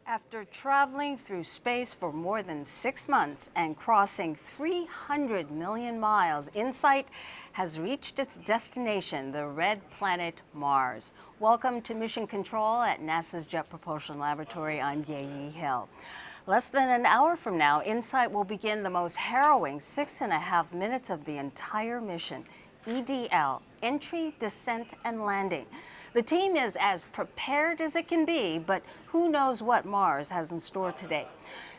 After traveling through space for more than 6 months and crossing 300 million miles, InSight has reached its destination, the red planet Mars. Welcome to Mission Control at NASA's Jet Propulsion Laboratory. I'm Ye Hill. Less than an hour from now, InSight will begin the most harrowing 6.5 minutes of the entire mission, EDL, Entry, Descent, and Landing. The team is as prepared as it can be, but who knows what Mars has in store today.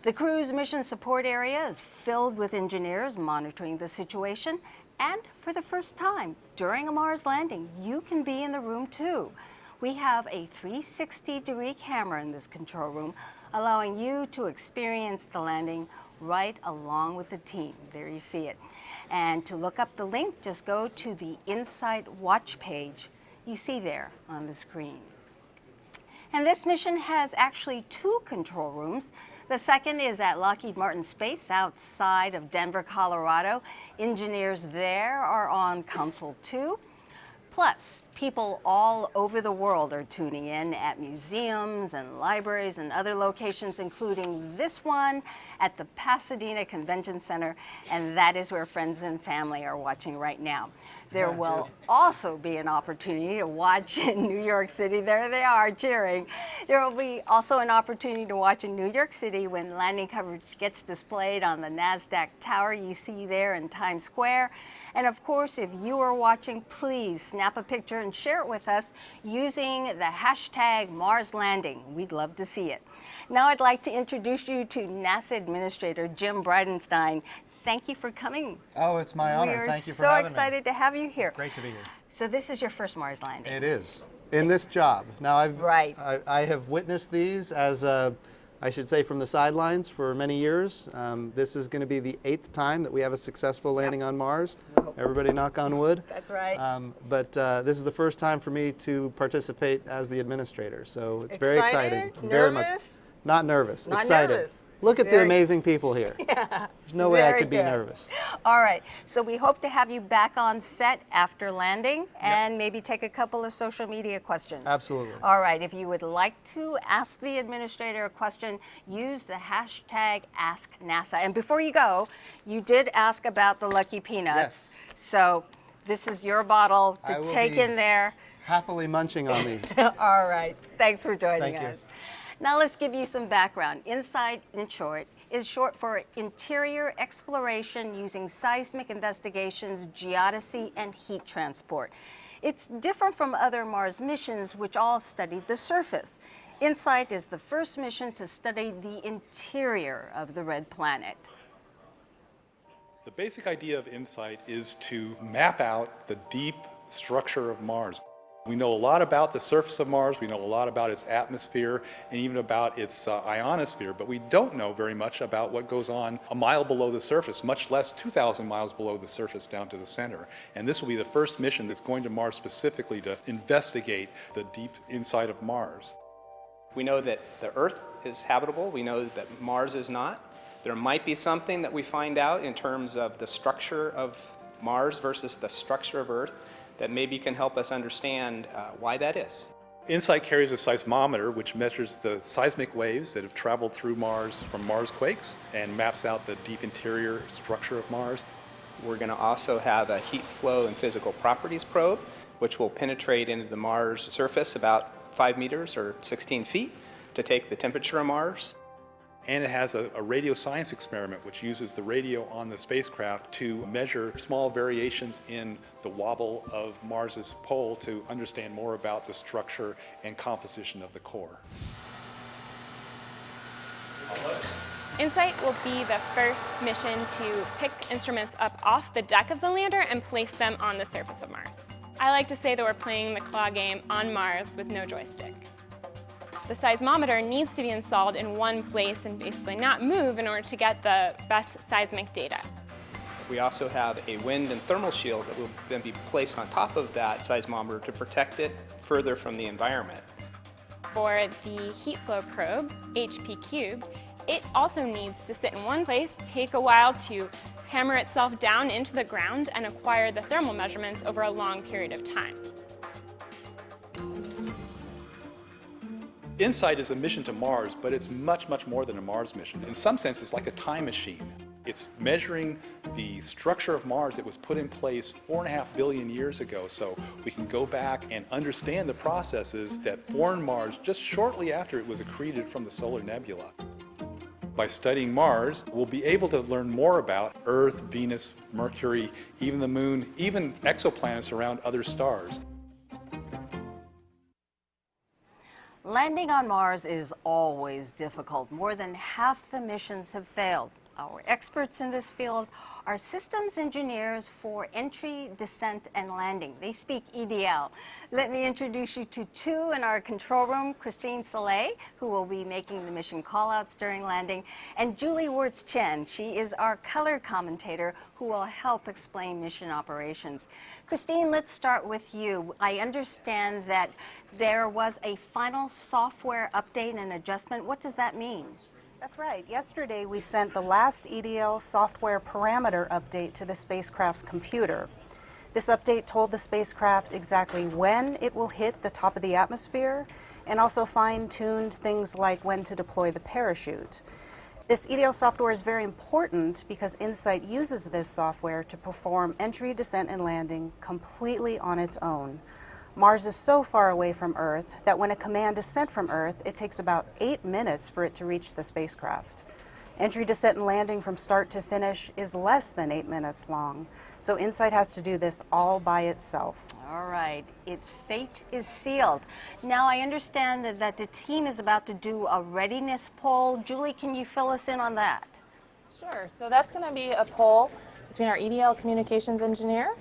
The crew's mission support area is filled with engineers monitoring the situation, and for the first time during a Mars landing, you can be in the room too. We have a 360-degree camera in this control room, allowing you to experience the landing right along with the team. There you see it. And to look up the link, just go to the InSight watch page you see there on the screen. And this mission has actually 2 control rooms. The second is at Lockheed Martin Space outside of Denver, Colorado. Engineers there are on Console 2. Plus, people all over the world are tuning in at museums and libraries and other locations, including this one at the Pasadena Convention Center, and that is where friends and family are watching right now. There will also be an opportunity to watch in New York City. There they are cheering. There will be also an opportunity to watch in New York City when landing coverage gets displayed on the NASDAQ tower you see there in Times Square. And of course, if you are watching, please snap a picture and share it with us using the hashtag MarsLanding. We'd love to see it. Now I'd like to introduce you to NASA Administrator Jim Bridenstine. Thank you for coming. Oh, it's my honor. Thank you for having me. We're so excited to have you here. Great to be here. So this is your first Mars landing. It is. In this job. Now, I have witnessed these as, I should say, from the sidelines for many years. This is going to be the 8th time that we have a successful landing on Mars. Everybody knock on wood. That's right. But this is the first time for me to participate as the administrator. So it's very exciting. Nervous? Very much. Not nervous. Not excited. Nervous. Look at the amazing people here. Yeah. There's no way I could be nervous. All right, so we hope to have you back on set after landing and maybe take a couple of social media questions. Absolutely. All right, if you would like to ask the administrator a question, use the hashtag AskNASA. And before you go, you did ask about the Lucky Peanuts. Yes. So this is your bottle to take in there. Happily munching on these. All right, thanks for joining Thank us. Now let's give you some background. InSight, in short, is short for Interior Exploration using Seismic Investigations, Geodesy, and Heat Transport. It's different from other Mars missions, which all studied the surface. InSight is the first mission to study the interior of the red planet. The basic idea of InSight is to map out the deep structure of Mars. We know a lot about the surface of Mars, we know a lot about its atmosphere, and even about its ionosphere, but we don't know very much about what goes on a mile below the surface, much less 2,000 miles below the surface down to the center. And this will be the first mission that's going to Mars specifically to investigate the deep inside of Mars. We know that the Earth is habitable, we know that Mars is not. There might be something that we find out in terms of the structure of Mars versus the structure of Earth that maybe can help us understand why that is. InSight carries a seismometer which measures the seismic waves that have traveled through Mars from Mars quakes and maps out the deep interior structure of Mars. We're going to also have a heat flow and physical properties probe which will penetrate into the Mars surface about 5 meters or 16 feet to take the temperature of Mars. And it has a radio science experiment which uses the radio on the spacecraft to measure small variations in the wobble of Mars's pole to understand more about the structure and composition of the core. InSight will be the first mission to pick instruments up off the deck of the lander and place them on the surface of Mars. I like to say that we're playing the claw game on Mars with no joystick. The seismometer needs to be installed in one place and basically not move in order to get the best seismic data. We also have a wind and thermal shield that will then be placed on top of that seismometer to protect it further from the environment. For the heat flow probe, HP-cubed, it also needs to sit in one place, take a while to hammer itself down into the ground and acquire the thermal measurements over a long period of time. InSight is a mission to Mars, but it's much, much more than a Mars mission. In some sense, it's like a time machine. It's measuring the structure of Mars. It was put in place 4.5 billion years ago, so we can go back and understand the processes that formed Mars just shortly after it was accreted from the solar nebula. By studying Mars, we'll be able to learn more about Earth, Venus, Mercury, even the Moon, even exoplanets around other stars. Landing on Mars is always difficult. More than half the missions have failed. Our experts in this field are systems engineers for entry, descent, and landing. They speak EDL. Let me introduce you to two in our control room, Christine Soleil, who will be making the mission callouts during landing, and Julie Wirtz-Chen. She is our color commentator who will help explain mission operations. Christine, let's start with you. I understand that there was a final software update and adjustment. What does that mean? That's right. Yesterday we sent the last EDL software parameter update to the spacecraft's computer. This update told the spacecraft exactly when it will hit the top of the atmosphere and also fine-tuned things like when to deploy the parachute. This EDL software is very important because InSight uses this software to perform entry, descent, and landing completely on its own. Mars is so far away from Earth that when a command is sent from Earth, it takes about 8 minutes for it to reach the spacecraft. Entry, descent, and landing from start to finish is less than 8 minutes long, so InSight has to do this all by itself. All right, its fate is sealed. Now I understand that the team is about to do a readiness poll. Julie, can you fill us in on that? Sure, so that's going to be a poll between our EDL communications engineer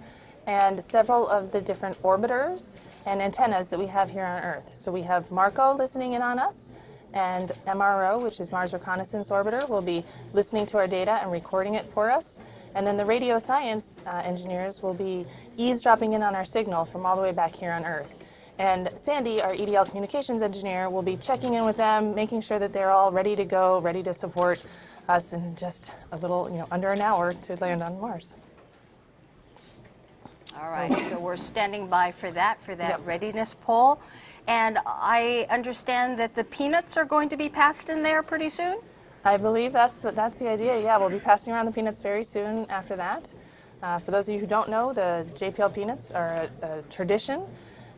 and several of the different orbiters and antennas that we have here on Earth. So we have Marco listening in on us, and MRO, which is Mars Reconnaissance Orbiter, will be listening to our data and recording it for us. And then the radio science engineers will be eavesdropping in on our signal from all the way back here on Earth. And Sandy, our EDL communications engineer, will be checking in with them, making sure that they're all ready to go, ready to support us in just a little, under an hour to land on Mars. All right, so we're standing by for that Yep. readiness poll. And I understand that the peanuts are going to be passed in there pretty soon? I believe that's the idea. Yeah, we'll be passing around the peanuts very soon after that. For those of you who don't know, the JPL peanuts are a tradition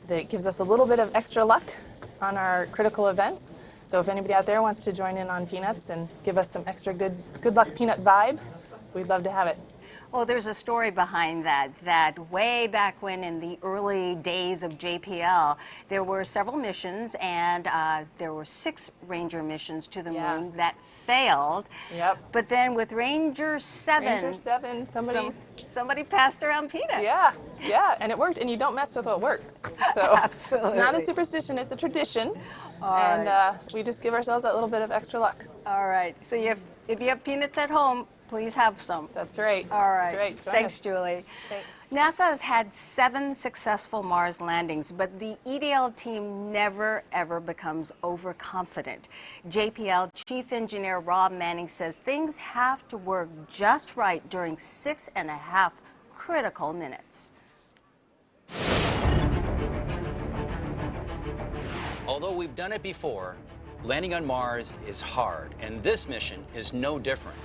that gives us a little bit of extra luck on our critical events. So if anybody out there wants to join in on peanuts and give us some extra good luck peanut vibe, we'd love to have it. Well, there's a story behind that way back when in the early days of JPL, there were several missions, and there were 6 Ranger missions to the moon that failed. Yep. But then with Ranger 7, somebody passed around peanuts. Yeah, and it worked, and you don't mess with what works. So Absolutely. It's not a superstition, it's a tradition. All right. We just give ourselves that little bit of extra luck. All right. So if you have peanuts at home, please have some. That's right. All right. That's right. Join Thanks, us. Julie. Thanks. NASA has had 7 successful Mars landings, but the EDL team never, ever becomes overconfident. JPL Chief Engineer Rob Manning says things have to work just right during 6.5 critical minutes. Although we've done it before, landing on Mars is hard, and this mission is no different.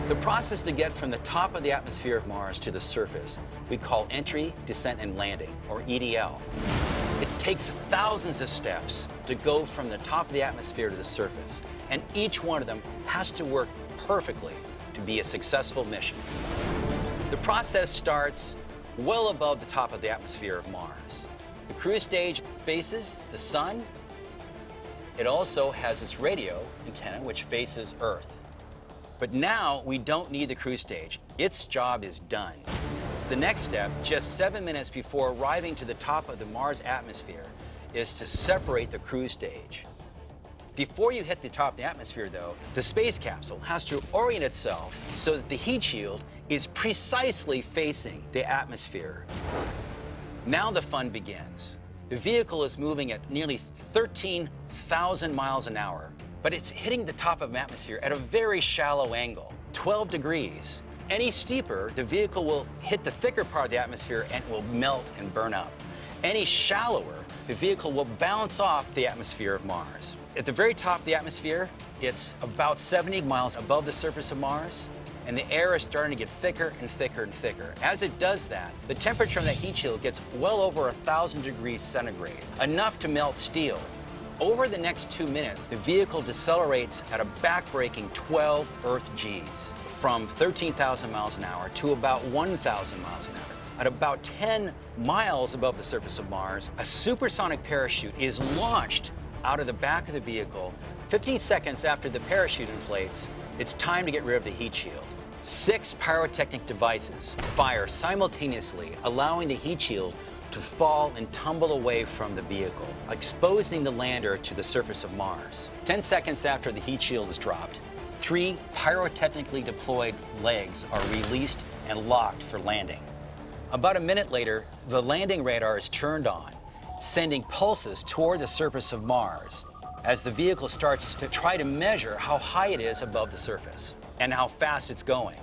The process to get from the top of the atmosphere of Mars to the surface, we call entry, descent, and landing, or EDL. It takes thousands of steps to go from the top of the atmosphere to the surface, and each one of them has to work perfectly to be a successful mission. The process starts well above the top of the atmosphere of Mars. The cruise stage faces the sun. It also has its radio antenna, which faces Earth. But now we don't need the cruise stage. Its job is done. The next step, just 7 minutes before arriving to the top of the Mars atmosphere, is to separate the cruise stage. Before you hit the top of the atmosphere, though, the space capsule has to orient itself so that the heat shield is precisely facing the atmosphere. Now the fun begins. The vehicle is moving at nearly 13,000 miles an hour. But it's hitting the top of the atmosphere at a very shallow angle, 12 degrees. Any steeper, the vehicle will hit the thicker part of the atmosphere and will melt and burn up. Any shallower, the vehicle will bounce off the atmosphere of Mars. At the very top of the atmosphere, it's about 70 miles above the surface of Mars, and the air is starting to get thicker and thicker and thicker. As it does that, the temperature on the heat shield gets well over 1,000 degrees centigrade, enough to melt steel. Over the next 2 minutes, the vehicle decelerates at a backbreaking 12 Earth Gs, from 13,000 miles an hour to about 1,000 miles an hour. At about 10 miles above the surface of Mars, a supersonic parachute is launched out of the back of the vehicle. 15 seconds after the parachute inflates, it's time to get rid of the heat shield. 6 pyrotechnic devices fire simultaneously, allowing the heat shield to fall and tumble away from the vehicle, exposing the lander to the surface of Mars. 10 seconds after the heat shield is dropped, 3 pyrotechnically deployed legs are released and locked for landing. About a minute later, the landing radar is turned on, sending pulses toward the surface of Mars as the vehicle starts to try to measure how high it is above the surface and how fast it's going.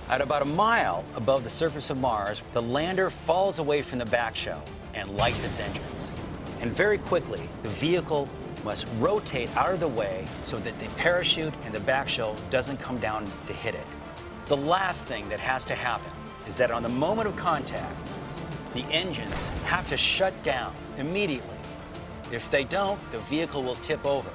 At about a mile above the surface of Mars, the lander falls away from the back shell and lights its engines. And very quickly, the vehicle must rotate out of the way so that the parachute and the back shell doesn't come down to hit it. The last thing that has to happen is that on the moment of contact, the engines have to shut down immediately. If they don't, the vehicle will tip over.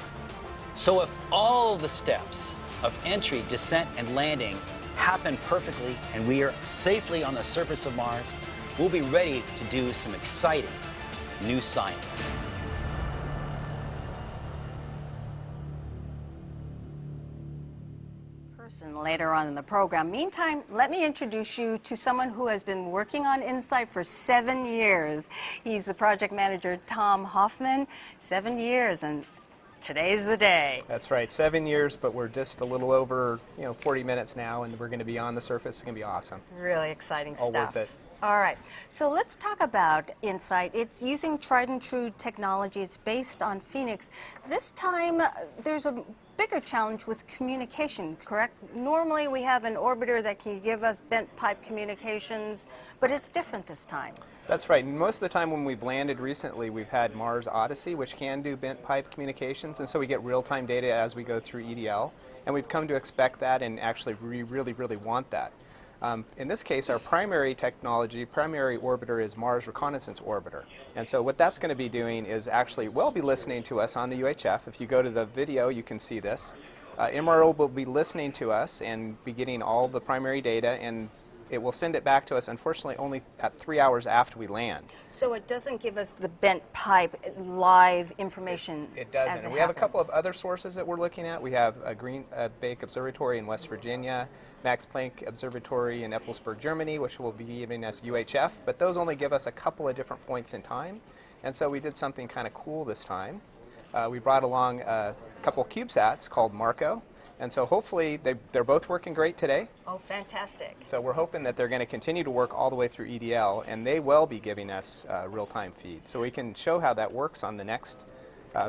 So if all the steps of entry, descent, and landing happen perfectly and we are safely on the surface of Mars, we'll be ready to do some exciting new science. Later on in the program. Meantime, let me introduce you to someone who has been working on InSight for 7 years. He's the project manager, Tom Hoffman. 7 years, and today's the day. That's right, 7 years, but we're just a little over 40 minutes now, and we're going to be on the surface. It's going to be awesome. Really exciting All stuff. worth it. All right, so let's talk about InSight. It's using tried and true technology. It's based on Phoenix. This time, there's a bigger challenge with communication, correct? Normally, we have an orbiter that can give us bent pipe communications, but it's different this time. That's right. Most of the time when we've landed recently, we've had Mars Odyssey, which can do bent pipe communications, and so we get real-time data as we go through EDL, and we've come to expect that and actually really want that. In this case, our primary orbiter is Mars Reconnaissance Orbiter. And so what that's going to be doing is actually, we'll be listening to us on the UHF. If you go to the video, you can see this. MRO will be listening to us and be getting all the primary data, and it will send it back to us, unfortunately, only at 3 hours after we land. So it doesn't give us the bent pipe live information. It doesn't. And we have a couple of other sources that we're looking at. We have a Green Bank Observatory in West Virginia, Max Planck Observatory in Effelsberg, Germany, which will be giving us UHF, but those only give us a couple of different points in time. And so we did something kind of cool this time. We brought along a couple CubeSats called Marco. And so hopefully they're both working great today. Oh, fantastic. So we're hoping that they're going to continue to work all the way through EDL, and they will be giving us real-time feed. So we can show how that works on the next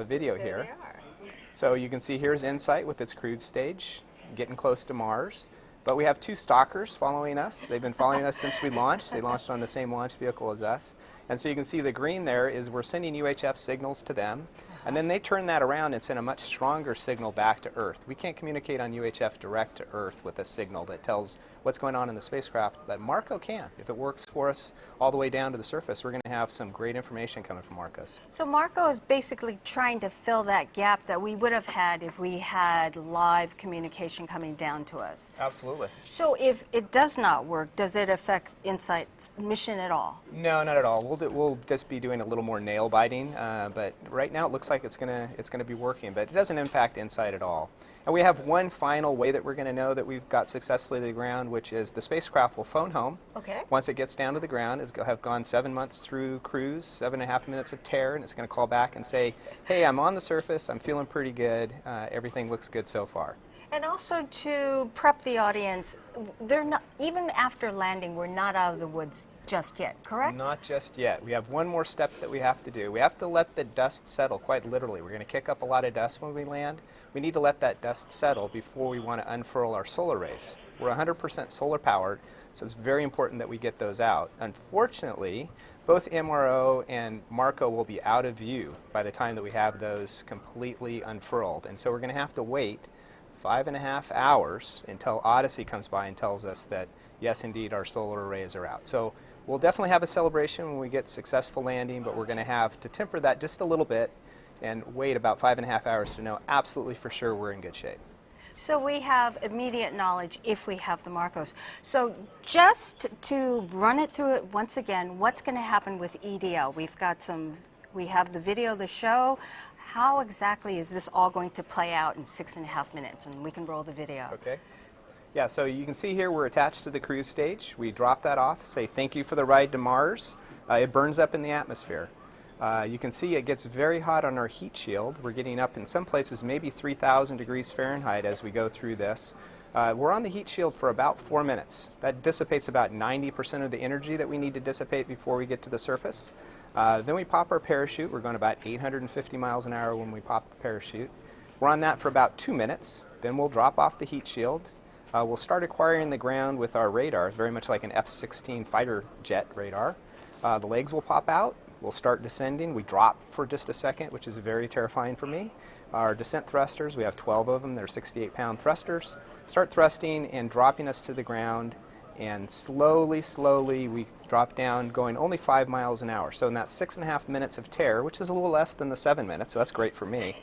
video here. There they are. So you can see here's InSight with its cruise stage, getting close to Mars. But we have 2 stalkers following us. They've been following us since we launched. They launched on the same launch vehicle as us. And so you can see the green there is we're sending UHF signals to them. And then they turn that around and send a much stronger signal back to Earth. We can't communicate on UHF direct to Earth with a signal that tells what's going on in the spacecraft, but Marco can. If it works for us all the way down to the surface, we're going to have some great information coming from Marcos. So Marco is basically trying to fill that gap that we would have had if we had live communication coming down to us. Absolutely. So if it does not work, does it affect InSight's mission at all? No, not at all. We'll just be doing a little more nail biting, but right now it looks like it's gonna be working, but it doesn't impact InSight at all. And we have one final way that we're going to know that we've got successfully to the ground, which is the spacecraft will phone home. Okay. Once it gets down to the ground, it's going to have gone 7 months through cruise, 7.5 minutes of tear, and it's going to call back and say, hey, I'm on the surface, I'm feeling pretty good, everything looks good so far. And also to prep the audience, they're not, even after landing, we're not out of the woods just yet, correct? Not just yet. We have one more step that we have to do. We have to let the dust settle, quite literally. We're going to kick up a lot of dust when we land. We need to let that dust settle before we want to unfurl our solar arrays. We're 100% solar powered, so it's very important that we get those out. Unfortunately, both MRO and Marco will be out of view by the time that we have those completely unfurled. And so we're going to have to wait 5.5 hours until Odyssey comes by and tells us that, yes, indeed, our solar arrays are out. So we'll definitely have a celebration when we get successful landing, but we're going to have to temper that just a little bit and wait about 5.5 hours to know absolutely for sure we're in good shape. So we have immediate knowledge if we have the Marcos. So just to run it through it once again, what's going to happen with EDL? We have the video, the show. How exactly is this all going to play out in 6.5 minutes? And we can roll the video. Okay. Yeah, so you can see here we're attached to the cruise stage. We drop that off, say thank you for the ride to Mars. It burns up in the atmosphere. You can see it gets very hot on our heat shield. We're getting up in some places maybe 3,000 degrees Fahrenheit as we go through this. We're on the heat shield for about 4 minutes. That dissipates about 90% of the energy that we need to dissipate before we get to the surface. Then we pop our parachute. We're going about 850 miles an hour when we pop the parachute. We're on that for about 2 minutes. Then we'll drop off the heat shield. We'll start acquiring the ground with our radar, very much like an F-16 fighter jet radar. The legs will pop out. We'll start descending. We drop for just a second, which is very terrifying for me. Our descent thrusters, we have 12 of them. They're 68-pound thrusters. Start thrusting and dropping us to the ground. And slowly, slowly, we drop down, going only 5 miles an hour. So in that 6.5 minutes of terror, which is a little less than the 7 minutes, so that's great for me,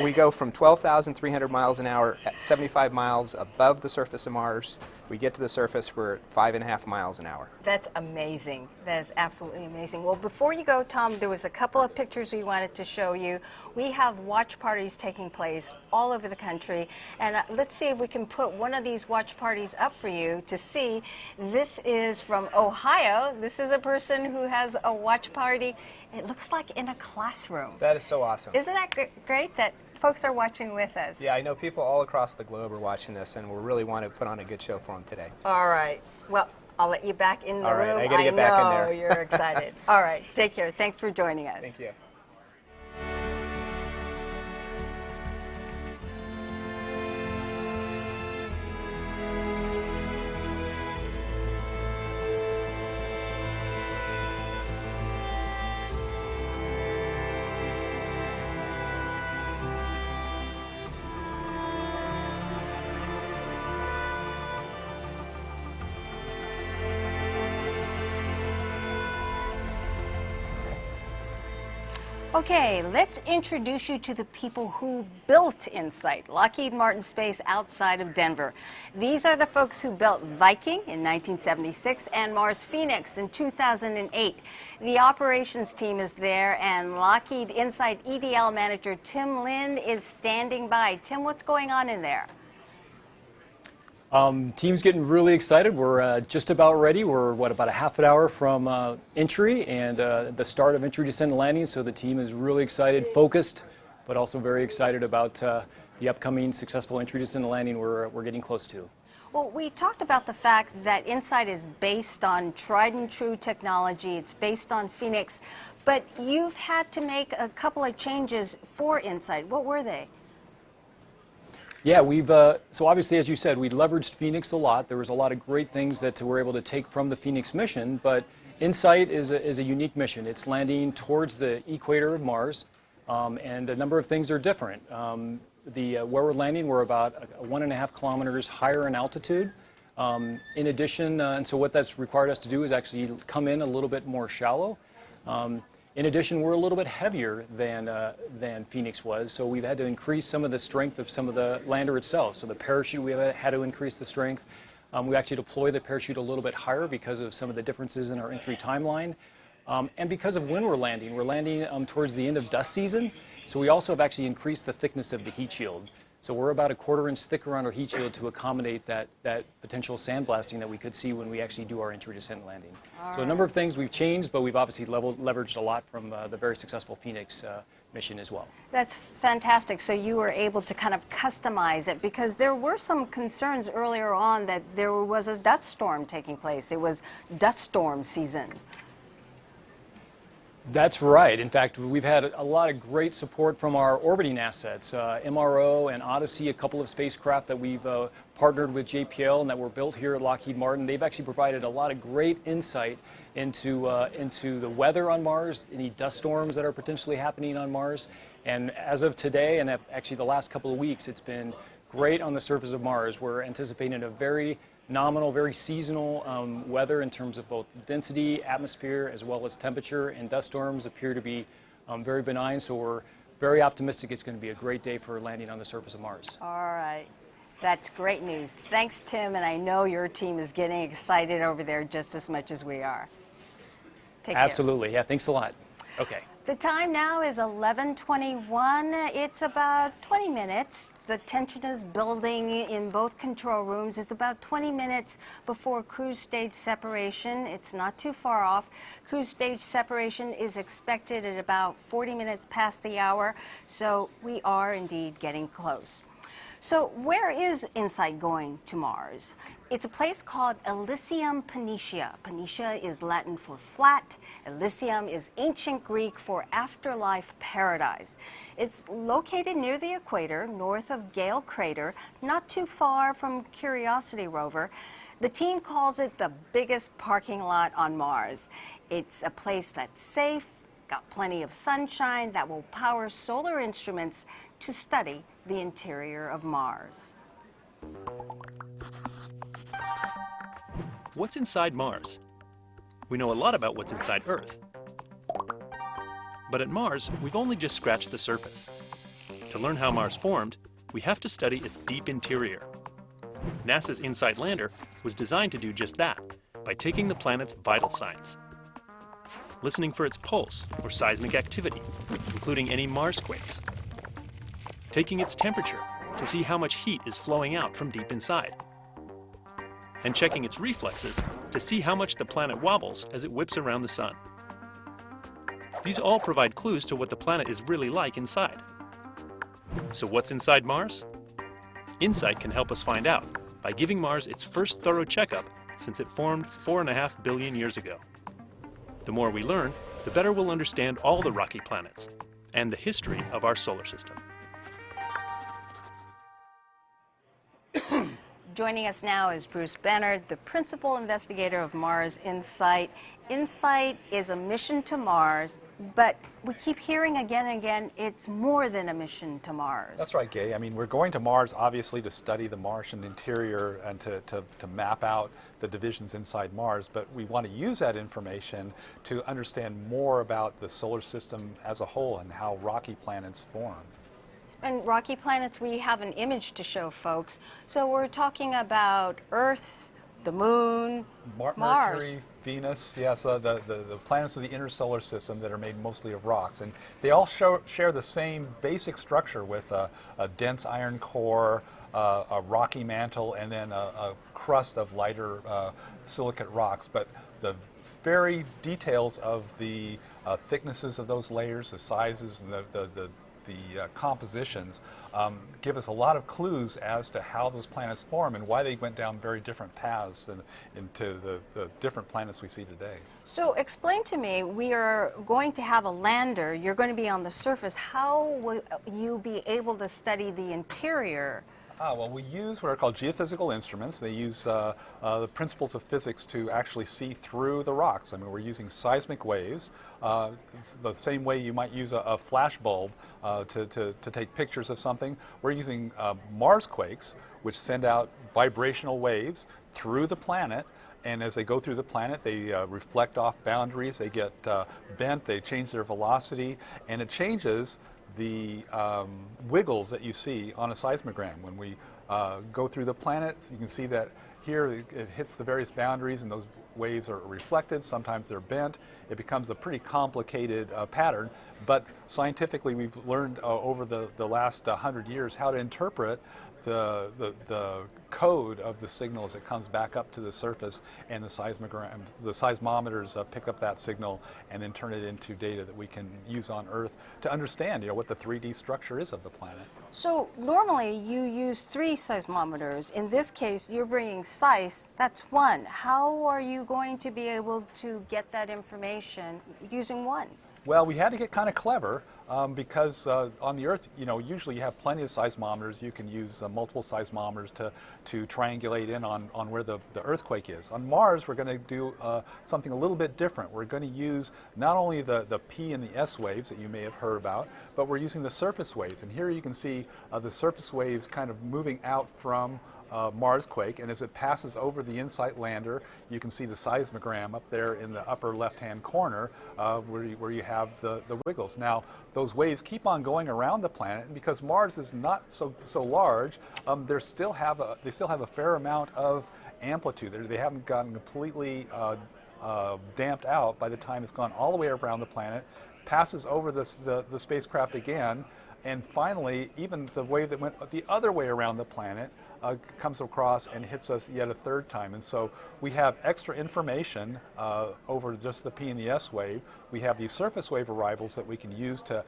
we go from 12,300 miles an hour at 75 miles above the surface of Mars. We get to the surface, we're at 5.5 miles an hour. That's amazing. That is absolutely amazing. Well, before you go, Tom, there was a couple of pictures we wanted to show you. We have watch parties taking place all over the country, and let's see if we can put one of these watch parties up for you to see. This is from Ohio. This is a person who has a watch party. It looks like in a classroom. That is so awesome. Isn't that great that folks are watching with us? Yeah, I know people all across the globe are watching this, and we really want to put on a good show for them today. All right. Well, I'll let you back in the room. All right, I got to get back in there. I know you're excited. All right, take care. Thanks for joining us. Thank you. Okay, let's introduce you to the people who built InSight, Lockheed Martin Space outside of Denver. These are the folks who built Viking in 1976 and Mars Phoenix in 2008. The operations team is there, and Lockheed InSight EDL manager Tim Lynn is standing by. Tim, what's going on in there? Team's getting really excited. We're just about ready. We're, about a half an hour from entry and the start of entry, descent, and landing. So the team is really excited, focused, but also very excited about the upcoming successful entry, descent, and landing we're getting close to. Well, we talked about the fact that InSight is based on tried and true technology. It's based on Phoenix, but you've had to make a couple of changes for InSight. What were they? Yeah, we've so obviously, as you said, we leveraged Phoenix a lot. There was a lot of great things that we're able to take from the Phoenix mission, but InSight is a unique mission. It's landing towards the equator of Mars, and a number of things are different. Where we're landing, we're about 1.5 kilometers higher in altitude. In addition, and so what that's required us to do is actually come in a little bit more shallow. In addition, we're a little bit heavier than Phoenix was, so we've had to increase some of the strength of some of the lander itself. So the parachute, we had to increase the strength. We actually deploy the parachute a little bit higher because of some of the differences in our entry timeline. And because of when we're landing towards the end of dust season, so we also have actually increased the thickness of the heat shield. So we're about a 1/4 inch thicker on our heat shield to accommodate that potential sandblasting that we could see when we actually do our entry, descent, and landing. So a number of things we've changed, but we've obviously leveraged a lot from the very successful Phoenix mission as well. That's fantastic. So you were able to kind of customize it, because there were some concerns earlier on that there was a dust storm taking place. It was dust storm season. That's right. In fact, we've had a lot of great support from our orbiting assets, MRO and Odyssey, a couple of spacecraft that we've partnered with JPL and that were built here at Lockheed Martin. They've actually provided a lot of great insight into the weather on Mars, any dust storms that are potentially happening on Mars. And as of today, and actually the last couple of weeks, it's been great on the surface of Mars. We're anticipating a very nominal, very seasonal weather in terms of both density, atmosphere, as well as temperature, and dust storms appear to be very benign, so we're very optimistic it's going to be a great day for landing on the surface of Mars. All right. That's great news. Thanks, Tim, and I know your team is getting excited over there just as much as we are. Take care. Absolutely. Yeah, thanks a lot. Okay. The time now is 11:21. It's about 20 minutes. The tension is building in both control rooms. It's about 20 minutes before cruise stage separation. It's not too far off. Cruise stage separation is expected at about 40 minutes past the hour, so we are indeed getting close. So where is InSight going to Mars? It's a place called Elysium Planitia. Planitia is Latin for flat. Elysium is ancient Greek for afterlife paradise. It's located near the equator, north of Gale Crater, not too far from Curiosity rover. The team calls it the biggest parking lot on Mars. It's a place that's safe, got plenty of sunshine, that will power solar instruments to study the interior of Mars. What's inside Mars? We know a lot about what's inside Earth. But at Mars, we've only just scratched the surface. To learn how Mars formed, we have to study its deep interior. NASA's InSight lander was designed to do just that, by taking the planet's vital signs. Listening for its pulse or seismic activity, including any Marsquakes. Taking its temperature to see how much heat is flowing out from deep inside. And checking its reflexes to see how much the planet wobbles as it whips around the sun. These all provide clues to what the planet is really like inside. So what's inside Mars? InSight can help us find out by giving Mars its first thorough checkup since it formed 4.5 billion years ago. The more we learn, the better we'll understand all the rocky planets and the history of our solar system. Joining us now is Bruce Bannard, the principal investigator of Mars InSight. InSight is a mission to Mars, but we keep hearing again and again, it's more than a mission to Mars. That's right, Gay. I mean, we're going to Mars, obviously, to study the Martian interior and to map out the divisions inside Mars, but we want to use that information to understand more about the solar system as a whole and how rocky planets form. And rocky planets, we have an image to show folks. So we're talking about Earth, the Moon, Mars. Mercury, Venus, yes, the planets of the inner solar system that are made mostly of rocks. And they all share the same basic structure with a dense iron core, a rocky mantle, and then a crust of lighter silicate rocks. But the very details of the thicknesses of those layers, the sizes, and the compositions give us a lot of clues as to how those planets form and why they went down very different paths into the different planets we see today. So explain to me, we are going to have a lander, you're going to be on the surface. How will you be able to study the interior? Well, we use what are called geophysical instruments. They use the principles of physics to actually see through the rocks. I mean, we're using seismic waves. It's the same way you might use a flash bulb to take pictures of something. We're using Marsquakes, which send out vibrational waves through the planet. And as they go through the planet, they reflect off boundaries. They get bent. They change their velocity. And it changes the wiggles that you see on a seismogram. When we go through the planet, you can see that here it hits the various boundaries, and those waves are reflected, sometimes they're bent. It becomes a pretty complicated pattern, but scientifically we've learned over the last 100 years how to interpret the code of the signal as it comes back up to the surface, and the seismometers pick up that signal and then turn it into data that we can use on Earth to understand, what the 3D structure is of the planet. So normally you use 3 seismometers. In this case, you're bringing SEIS, that's 1. How are you going to be able to get that information using 1? Well, we had to get kind of clever because on the Earth, usually you have plenty of seismometers. You can use multiple seismometers to triangulate in on where the earthquake is. On Mars, we're going to do something a little bit different. We're going to use not only the P and the S waves that you may have heard about, but we're using the surface waves. And here you can see the surface waves kind of moving out from Marsquake, and as it passes over the InSight lander, you can see the seismogram up there in the upper left-hand corner where you have the wiggles. Now, those waves keep on going around the planet, and because Mars is not so large, they still have a fair amount of amplitude. They haven't gotten completely damped out by the time it's gone all the way around the planet, passes over the spacecraft again, and finally, even the wave that went the other way around the planet comes across and hits us yet a third time. And so we have extra information over just the P and the S wave. We have these surface wave arrivals that we can use to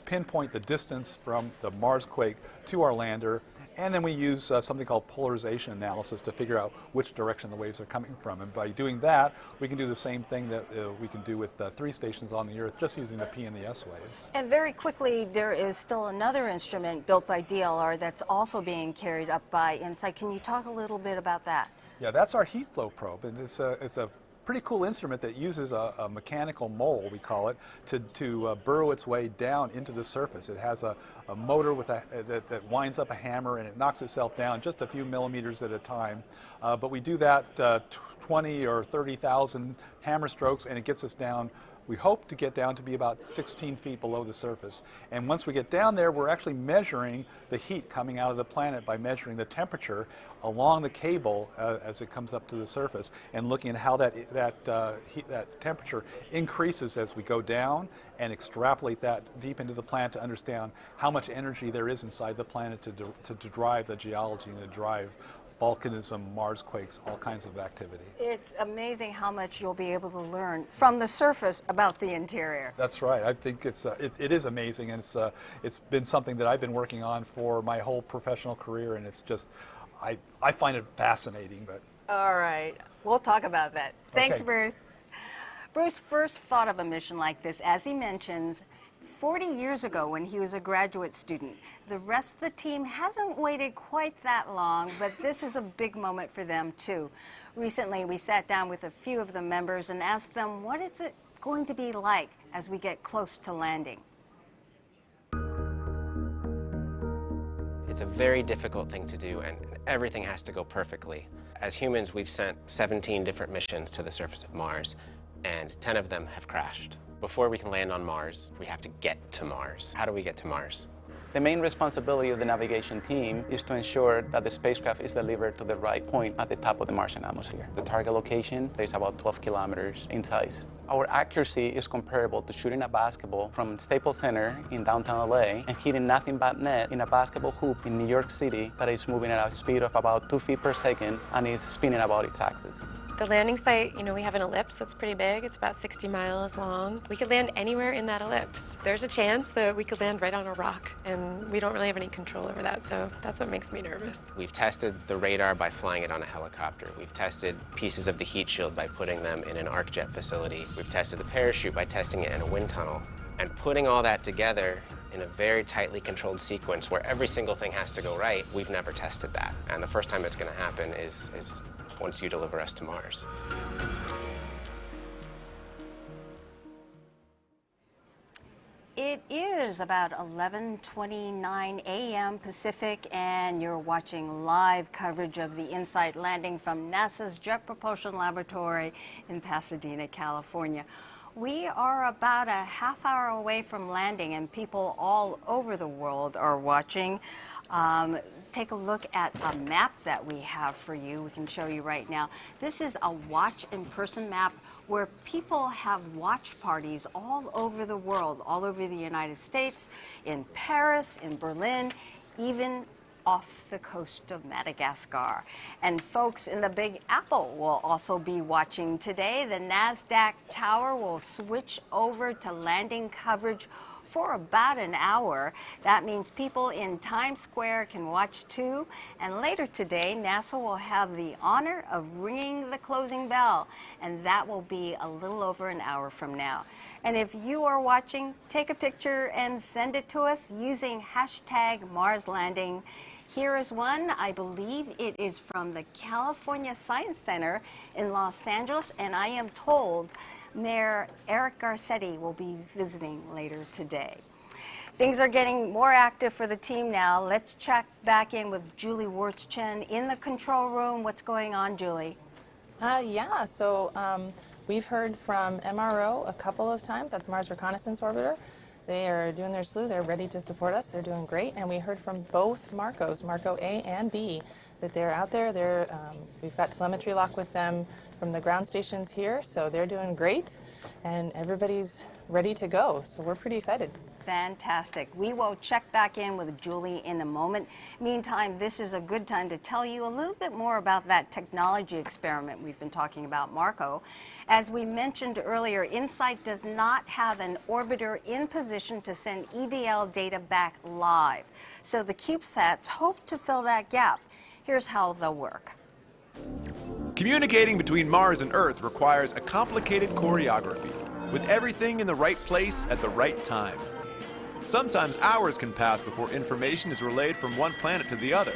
pinpoint the distance from the Marsquake to our lander. And then we use something called polarization analysis to figure out which direction the waves are coming from. And by doing that, we can do the same thing that we can do with 3 stations on the Earth, just using the P and the S waves. And very quickly, there is still another instrument built by DLR that's also being carried up by InSight. Can you talk a little bit about that? Yeah, that's our heat flow probe, and it's a pretty cool instrument that uses a mechanical mole, we call it, to burrow its way down into the surface. It has a motor with that winds up a hammer, and it knocks itself down just a few millimeters at a time. But we do that 20 or 30,000 hammer strokes, and it gets us down. We hope to get down to be about 16 feet below the surface. And once we get down there, we're actually measuring the heat coming out of the planet by measuring the temperature along the cable as it comes up to the surface, and looking at how that temperature increases as we go down, and extrapolate that deep into the planet to understand how much energy there is inside the planet to drive the geology and to drive volcanism, Marsquakes, all kinds of activity. It's amazing how much you'll be able to learn from the surface about the interior. That's right. I think it is amazing, and it's been something that I've been working on for my whole professional career, and it's just, I find it fascinating. But all right, we'll talk about that. Thanks, Okay. Bruce. Bruce first thought of a mission like this, as he mentions, 40 years ago when he was a graduate student. The rest of the team hasn't waited quite that long, but this is a big moment for them too. Recently, we sat down with a few of the members and asked them, what is it going to be like as we get close to landing? It's a very difficult thing to do, and everything has to go perfectly. As humans, we've sent 17 different missions to the surface of Mars, and 10 of them have crashed. Before we can land on Mars, we have to get to Mars. How do we get to Mars? The main responsibility of the navigation team is to ensure that the spacecraft is delivered to the right point at the top of the Martian atmosphere. The target location is about 12 kilometers in size. Our accuracy is comparable to shooting a basketball from Staples Center in downtown LA and hitting nothing but net in a basketball hoop in New York City that is moving at a speed of about 2 feet per second and is spinning about its axis. The landing site, we have an ellipse that's pretty big. It's about 60 miles long. We could land anywhere in that ellipse. There's a chance that we could land right on a rock, and we don't really have any control over that, so that's what makes me nervous. We've tested the radar by flying it on a helicopter. We've tested pieces of the heat shield by putting them in an arc jet facility. We've tested the parachute by testing it in a wind tunnel. And putting all that together in a very tightly controlled sequence where every single thing has to go right, we've never tested that. And the first time it's going to happen is once you deliver us to Mars. It is about 11:29 a.m. Pacific, and you're watching live coverage of the InSight landing from NASA's Jet Propulsion Laboratory in Pasadena, California. We are about a half hour away from landing, and people all over the world are watching. take a look at a map that we have for you. We can show you right now. This is a watch in person map where people have watch parties all over the world, all over the United States, in Paris, in Berlin, even off the coast of Madagascar. And folks in the Big Apple will also be watching today. The NASDAQ tower will switch over to landing coverage for about an hour. That means people in Times Square can watch too. And later today, NASA will have the honor of ringing the closing bell, and that will be a little over an hour from now. And if you are watching, take a picture and send it to us using hashtag Mars Landing. Here is one. I believe it is from the California Science Center in Los Angeles, and I am told Mayor Eric Garcetti will be visiting later today. Things are getting more active for the team now. Let's check back in with Julie Wirtz-Chen in the control room. What's going on, Julie? We've heard from MRO a couple of times. That's Mars Reconnaissance Orbiter. They are doing their slew. They're ready to support us. They're doing great. And we heard from both Marcos, Marco A and B, that they're out there. We've got telemetry lock with them from the ground stations here, so they're doing great. And everybody's ready to go. So we're pretty excited. Fantastic. We will check back in with Julie in a moment. Meantime, this is a good time to tell you a little bit more about that technology experiment we've been talking about, Marco. As we mentioned earlier, InSight does not have an orbiter in position to send EDL data back live. So the CubeSats hope to fill that gap. Here's how they'll work. Communicating between Mars and Earth requires a complicated choreography, with everything in the right place at the right time. Sometimes hours can pass before information is relayed from one planet to the other.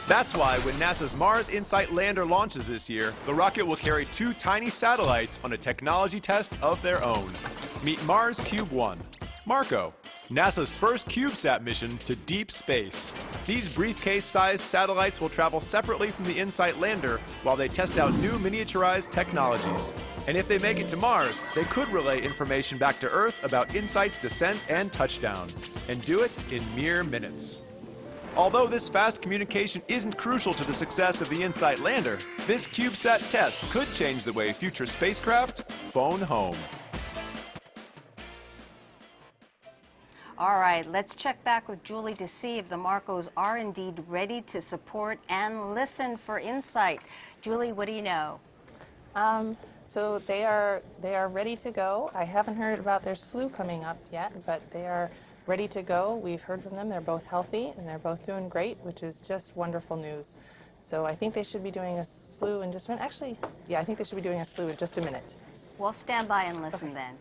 That's why when NASA's Mars InSight lander launches this year, the rocket will carry 2 tiny satellites on a technology test of their own. Meet Mars Cube 1, Marco, NASA's first CubeSat mission to deep space. These briefcase-sized satellites will travel separately from the InSight lander while they test out new miniaturized technologies. And if they make it to Mars, they could relay information back to Earth about InSight's descent and touchdown, and do it in mere minutes. Although this fast communication isn't crucial to the success of the InSight lander, this CubeSat test could change the way future spacecraft phone home. All right, let's check back with Julie to see if the Marcos are indeed ready to support and listen for InSight. Julie, what do you know? So they are ready to go. I haven't heard about their slew coming up yet, but they are ready to go. We've heard from them. They're both healthy and they're both doing great, which is just wonderful news. So I think they should be doing a slew in just a minute. Actually, yeah, I think they should be doing a slew in just a minute. We'll stand by and listen then.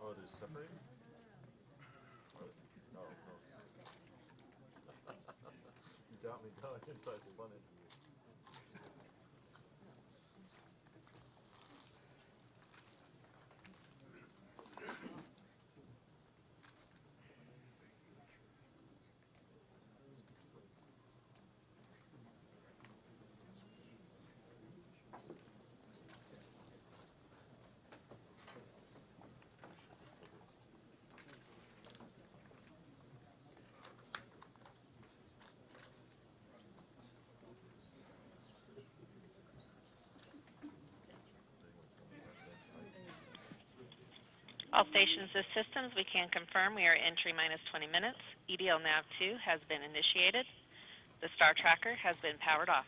Oh, they're separated? No. You got me going until I spun it. All stations, this systems, we can confirm we are entry minus 20 minutes. EDL nav 2 has been initiated. The star tracker has been powered off.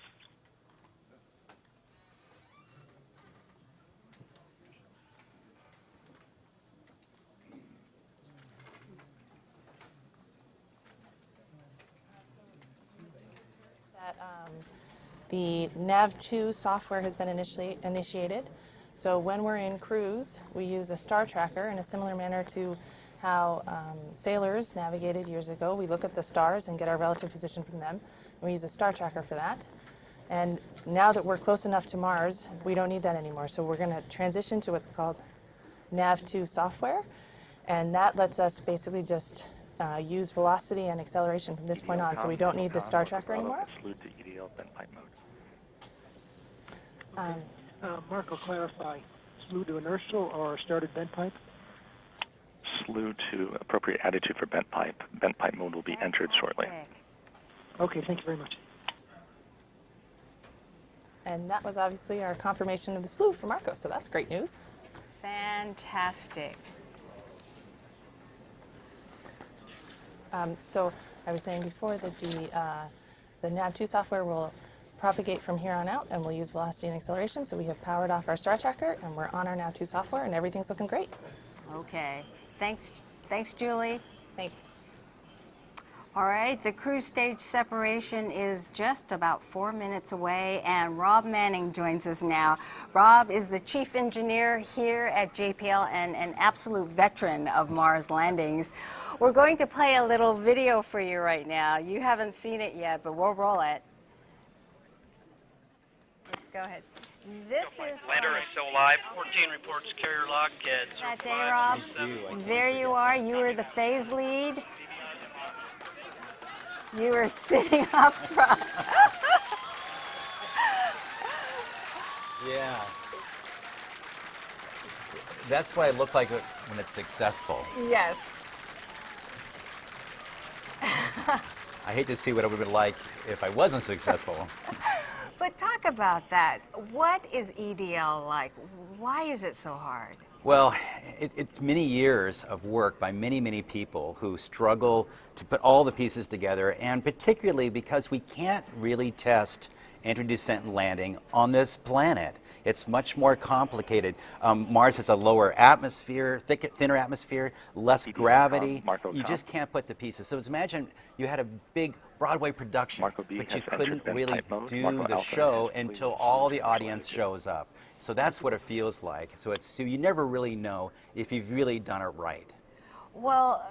The NAV2 software has been initiated. So when we're in cruise, we use a star tracker in a similar manner to how sailors navigated years ago. We look at the stars and get our relative position from them. And we use a star tracker for that. And now that we're close enough to Mars, we don't need that anymore. So we're going to transition to what's called NAV2 software. And that lets us basically just use velocity and acceleration from this point on. So we don't need the star tracker anymore. Salute to EDL bent pipe mode. Marco, clarify. Slew to inertial or started bent pipe? Slew to appropriate attitude for bent pipe. Bent pipe mode will be entered shortly. Okay, thank you very much. And that was obviously our confirmation of the slew for Marco, so that's great news. Fantastic. So I was saying before that the NAV2 software will propagate from here on out, and we'll use velocity and acceleration. So we have powered off our star tracker, and we're on our NAV2 software, and everything's looking great. Okay. Thanks, Julie. Thanks. All right, the cruise stage separation is just about 4 minutes away, and Rob Manning joins us now. Rob is the chief engineer here at JPL and an absolute veteran of Mars landings. We're going to play a little video for you right now. You haven't seen it yet, but we'll roll it. Let's go ahead. This is Lander is still alive. 14 reports carrier lock at that day, Rob. There you are. You were the phase lead. You were sitting up front. Yeah. That's what I look like when it's successful. Yes. I hate to see what it would be like if I wasn't successful. But talk about that. What is EDL like? Why is it so hard? Well, it's many years of work by many, many people who struggle to put all the pieces together, and particularly because we can't really test entry, descent, and landing on this planet. It's much more complicated. Mars has a lower atmosphere, thinner atmosphere, less gravity. You just can't put the pieces. So imagine you had a big Broadway production, but you couldn't really do the show until all the audience shows up. So that's what it feels like. So you never really know if you've really done it right. Well,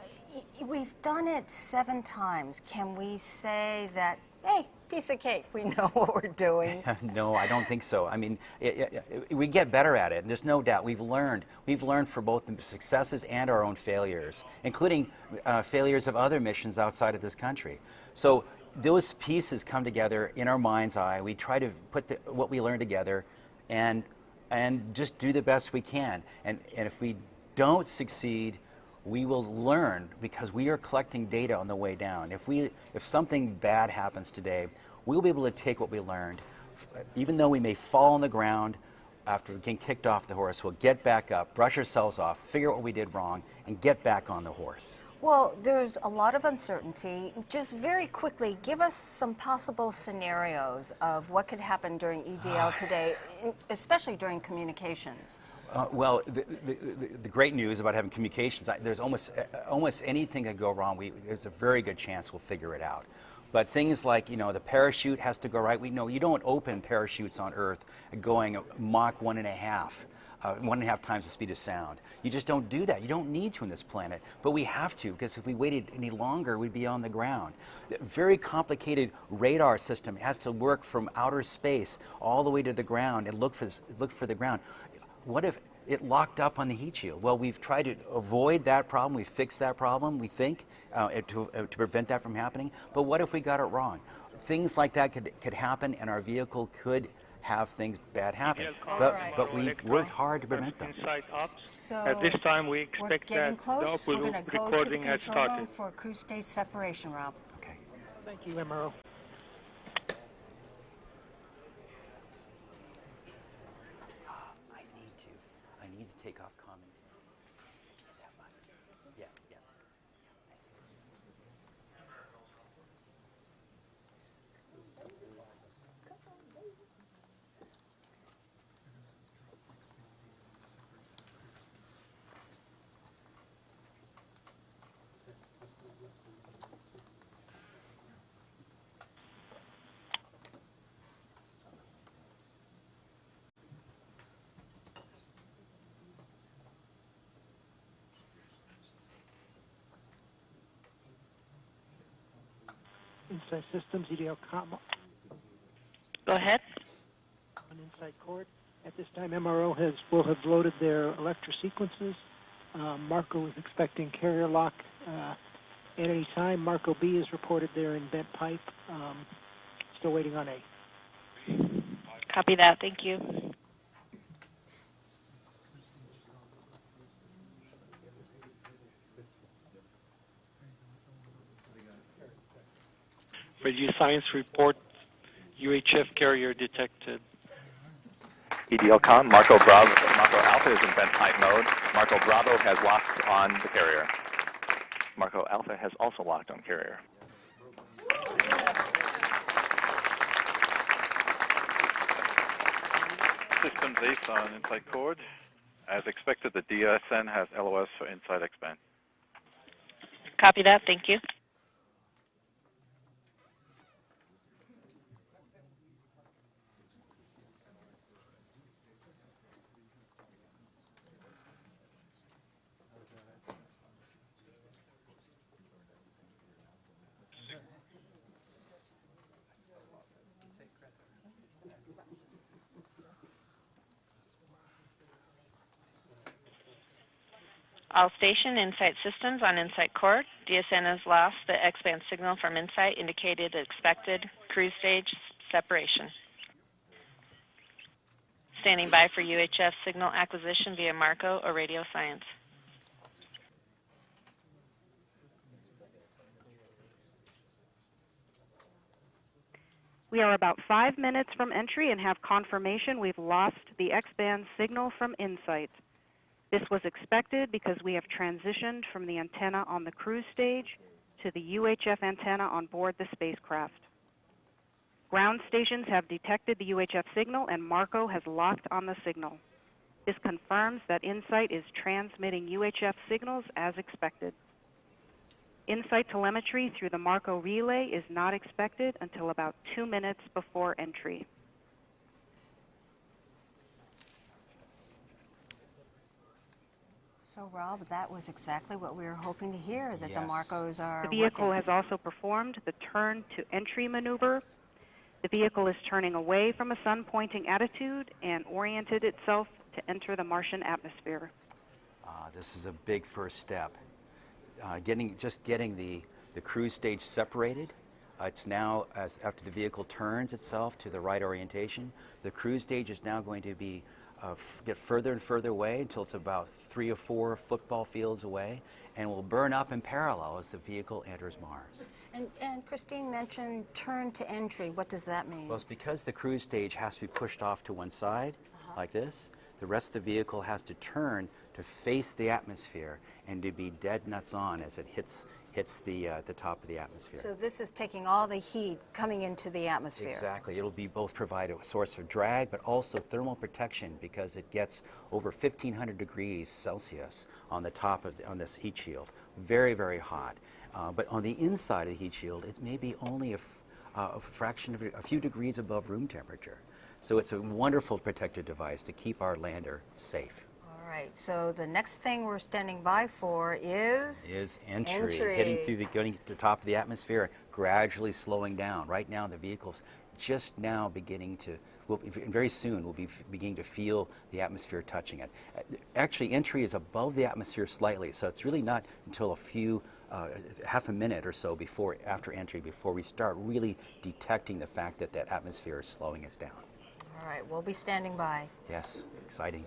we've done it 7 times. Can we say that, hey, piece of cake, we know what we're doing? No, I don't think so. I mean, we get better at it, and there's no doubt. We've learned for both the successes and our own failures, including failures of other missions outside of this country. So those pieces come together in our mind's eye. We try to put what we learn together and just do the best we can. And if we don't succeed, we will learn, because we are collecting data on the way down. If something bad happens today, we'll be able to take what we learned. Even though we may fall on the ground after getting kicked off the horse, we'll get back up, brush ourselves off, figure out what we did wrong, and get back on the horse. Well, there's a lot of uncertainty. Just very quickly, give us some possible scenarios of what could happen during EDL today, especially during communications. Well, the great news about having communications, there's almost anything that go wrong. There's a very good chance we'll figure it out. But things like, the parachute has to go right. We know you don't open parachutes on Earth going Mach 1.5 times the speed of sound. You just don't do that. You don't need to on this planet. But we have to, because if we waited any longer, we'd be on the ground. The very complicated radar system has to work from outer space all the way to the ground and look for the ground. What if it locked up on the heat shield? Well, we've tried to avoid that problem. We've fixed that problem, we think, to prevent that from happening. But what if we got it wrong? Things like that could happen, and our vehicle could have things bad happen. But we've worked hard to prevent them. So at this time, we expect we're getting that close. the We're going to go to the recording has control room started. for cruise stage separation, Rob. Okay. Thank you, MRO. I need to take off comment. Yeah, yes. InSight Systems, EDL.com. Go ahead. On InSight Cord. At this time, MRO will have loaded their electrosequences. Marco is expecting carrier lock at any time. Marco B is reported there in bent pipe. Still waiting on A. Copy that. Thank you. Radio Science report, UHF carrier detected. EDL.com, Marco Alpha is in bent pipe mode. Marco Bravo has locked on the carrier. Marco Alpha has also locked on carrier. Systems Ace on InSight Cord. As expected, the DSN has LOS for InSight Expand. Copy that. Thank you. All station InSight Systems on InSight Cord. DSN has lost the X-band signal from InSight, indicated expected cruise stage separation. Standing by for UHF signal acquisition via Marco or Radio Science. We are about 5 minutes from entry and have confirmation we've lost the X-band signal from InSight. This was expected because we have transitioned from the antenna on the cruise stage to the UHF antenna on board the spacecraft. Ground stations have detected the UHF signal and Marco has locked on the signal. This confirms that InSight is transmitting UHF signals as expected. InSight telemetry through the Marco relay is not expected until about 2 minutes before entry. So, Rob, that was exactly what we were hoping to hear, that the Marcos are The vehicle working. has also performed the turn to entry maneuver. The vehicle is turning away from a sun-pointing attitude and oriented itself to enter the Martian atmosphere. This is a big first step. Getting the cruise stage separated. It's now, after the vehicle turns itself to the right orientation, the cruise stage is now going to be get further and further away until it's about 3 or 4 football fields away, and will burn up in parallel as the vehicle enters Mars. And Christine mentioned turn to entry. What does that mean? Well, it's because the cruise stage has to be pushed off to one side, like this. The rest of the vehicle has to turn to face the atmosphere and to be dead nuts on as it hits the top of the atmosphere. So this is taking all the heat coming into the atmosphere. Exactly. It'll be both provide a source of drag, but also thermal protection because it gets over 1,500 degrees Celsius on the top on this heat shield. Very, very hot. But on the inside of the heat shield, it's maybe only a fraction of a few degrees above room temperature. So it's a wonderful protective device to keep our lander safe. All right. So the next thing we're standing by for is entry. Getting to the top of the atmosphere and gradually slowing down. Right now, the vehicle's just now beginning to. Very soon, we'll be beginning to feel the atmosphere touching it. Actually, entry is above the atmosphere slightly, so it's really not until a few. Half a minute or so after entry before we start really detecting the fact that that atmosphere is slowing us down. All right, we'll be standing by. Yes, exciting.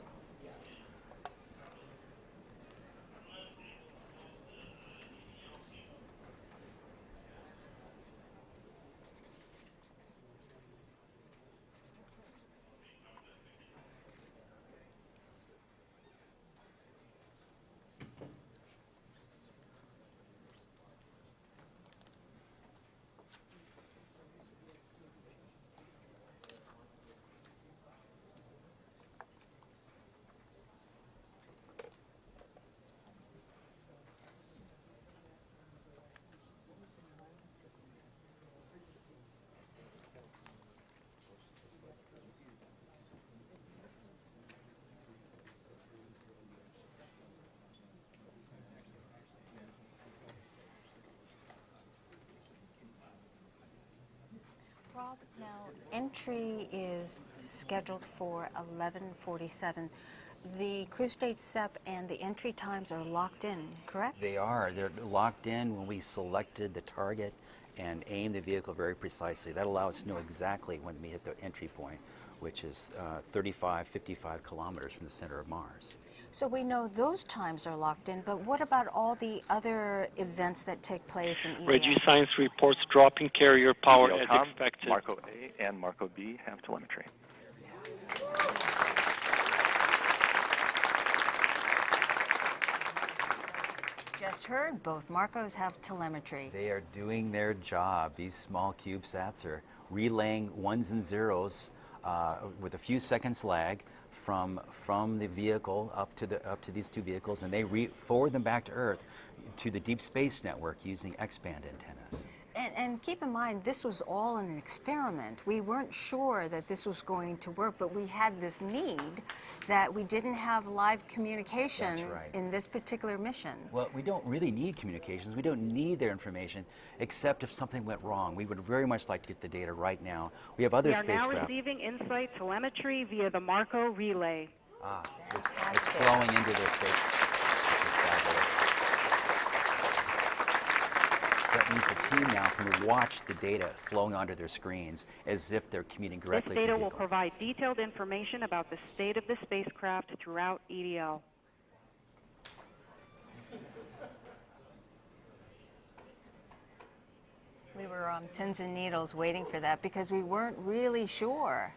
Bob, now entry is scheduled for 11:47. The cruise date SEP and the entry times are locked in, correct? They are. They're locked in when we selected the target and aimed the vehicle very precisely. That allows us to know exactly when we hit the entry point, which is 55 kilometers from the center of Mars. So we know those times are locked in, but what about all the other events that take place in EDL? Radio Science reports dropping carrier power as EDL-com, expected. Marco A and Marco B have telemetry. Just heard, both Marcos have telemetry. They are doing their job. These small CubeSats are relaying ones and zeros with a few seconds lag from the vehicle up to these two vehicles, and they forward them back to Earth to the Deep Space Network using X-band antennas. And keep in mind, this was all an experiment. We weren't sure that this was going to work, but we had this need that we didn't have live communication in this particular mission. Well, we don't really need communications. We don't need their information, except if something went wrong. We would very much like to get the data right now. We have other spacecraft. We are now receiving InSight telemetry via the Marco relay. It's flowing into their space. This is fabulous. That means the team now can watch the data flowing onto their screens as if they're commuting directly. This data will provide detailed information about the state of the spacecraft throughout EDL. We were on pins and needles waiting for that because we weren't really sure.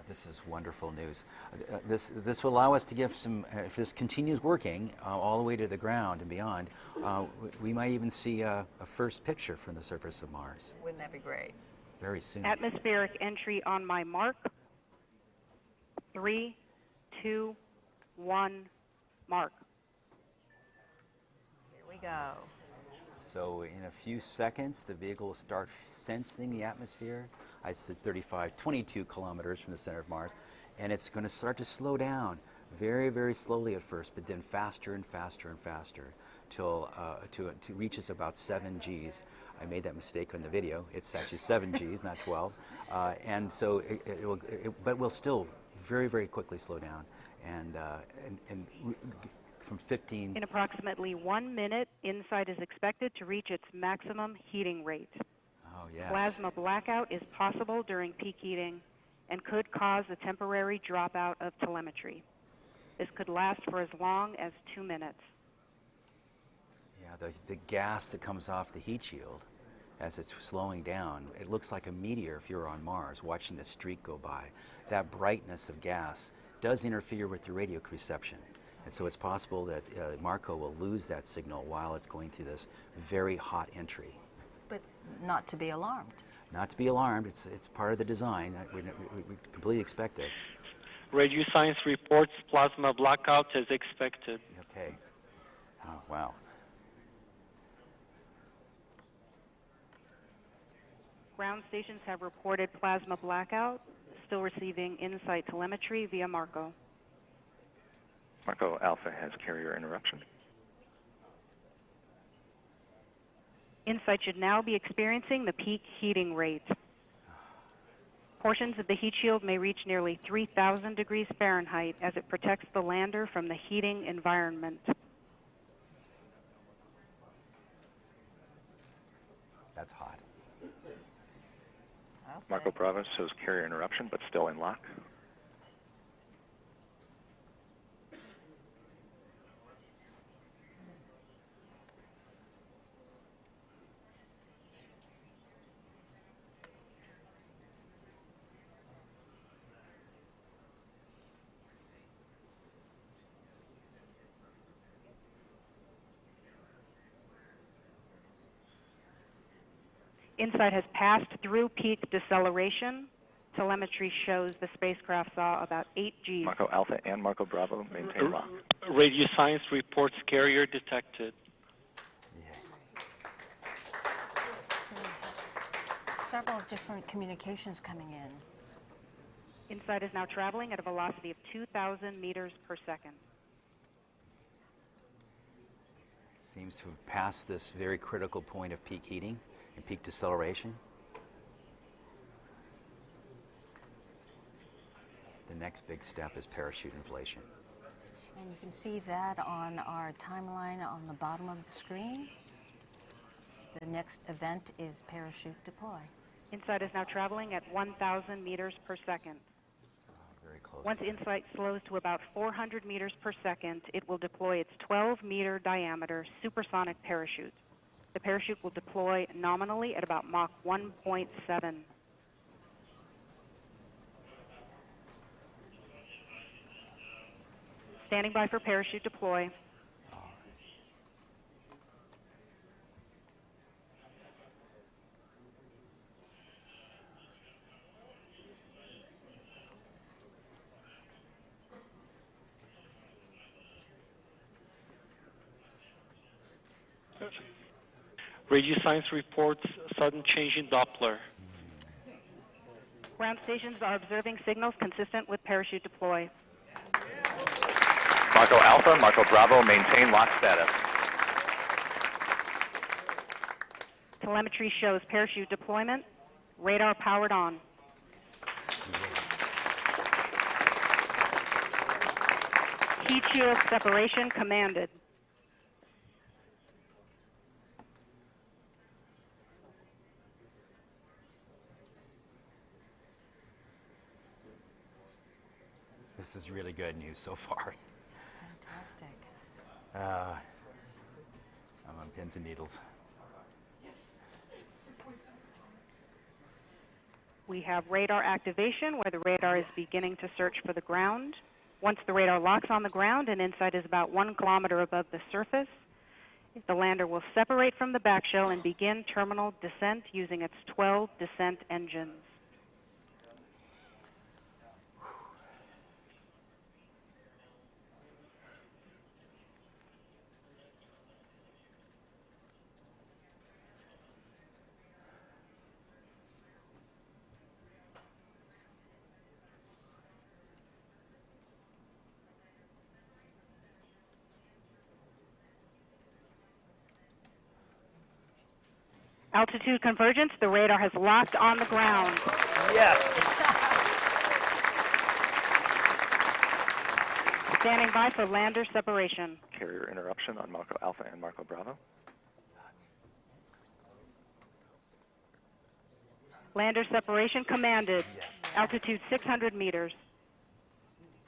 This is wonderful news. This will allow us to give some, if this continues working all the way to the ground and beyond, we might even see a first picture from the surface of Mars. Wouldn't that be great? Very soon. Atmospheric entry on my mark. 3, 2, 1, mark. Here we go. So in a few seconds, the vehicle will start sensing the atmosphere. I said 22 kilometers from the center of Mars, and it's going to start to slow down very, very slowly at first, but then faster and faster and faster till it reaches about 7 Gs. I made that mistake on the video. It's actually 7 Gs, not 12. And so but we'll still very, very quickly slow down, and from 15. In approximately 1 minute, InSight is expected to reach its maximum heating rate. Oh, yes. Plasma blackout is possible during peak heating and could cause a temporary dropout of telemetry. This could last for as long as 2 minutes. Yeah, the gas that comes off the heat shield as it's slowing down, it looks like a meteor if you're on Mars watching the streak go by. That brightness of gas does interfere with the radio reception. And so it's possible that Marco will lose that signal while it's going through this very hot entry. But not to be alarmed. Not to be alarmed. It's part of the design. We completely expect it. Radio Science reports plasma blackout as expected. Okay. Oh, wow. Ground stations have reported plasma blackout, still receiving InSight telemetry via Marco. Marco Alpha has carrier interruption. InSight should now be experiencing the peak heating rate. Portions of the heat shield may reach nearly 3,000 degrees Fahrenheit as it protects the lander from the heating environment. That's hot. Marco Bravo shows carrier interruption, but still in lock. InSight has passed through peak deceleration. Telemetry shows the spacecraft saw about 8 Gs. Marco Alpha and Marco Bravo maintain lock. Radio Science reports carrier detected. So, several different communications coming in. InSight is now traveling at a velocity of 2,000 meters per second. Seems to have passed this very critical point of peak heating and peak deceleration. next big step is parachute inflation. And you can see that on our timeline on the bottom of the screen. The next event is parachute deploy. InSight is now traveling at 1,000 meters per second. Very close. Once InSight slows to about 400 meters per second, it will deploy its 12-meter diameter supersonic parachute. The parachute will deploy nominally at about Mach 1.7. Standing by for parachute deploy. Radio science reports sudden change in Doppler. Ground stations are observing signals consistent with parachute deploy. Marco Alpha, Marco Bravo, maintain lock status. Telemetry shows parachute deployment. Radar powered on. Heat shield separation commanded. This is really good news so far. It's fantastic. I'm on pins and needles. We have radar activation where the radar is beginning to search for the ground. Once the radar locks on the ground and InSight is about 1 kilometer above the surface, the lander will separate from the backshell and begin terminal descent using its 12 descent engines. Altitude convergence, the radar has locked on the ground. Yes. Standing by for lander separation. Carrier interruption on Marco Alpha and Marco Bravo. Lander separation commanded. Altitude 600 meters.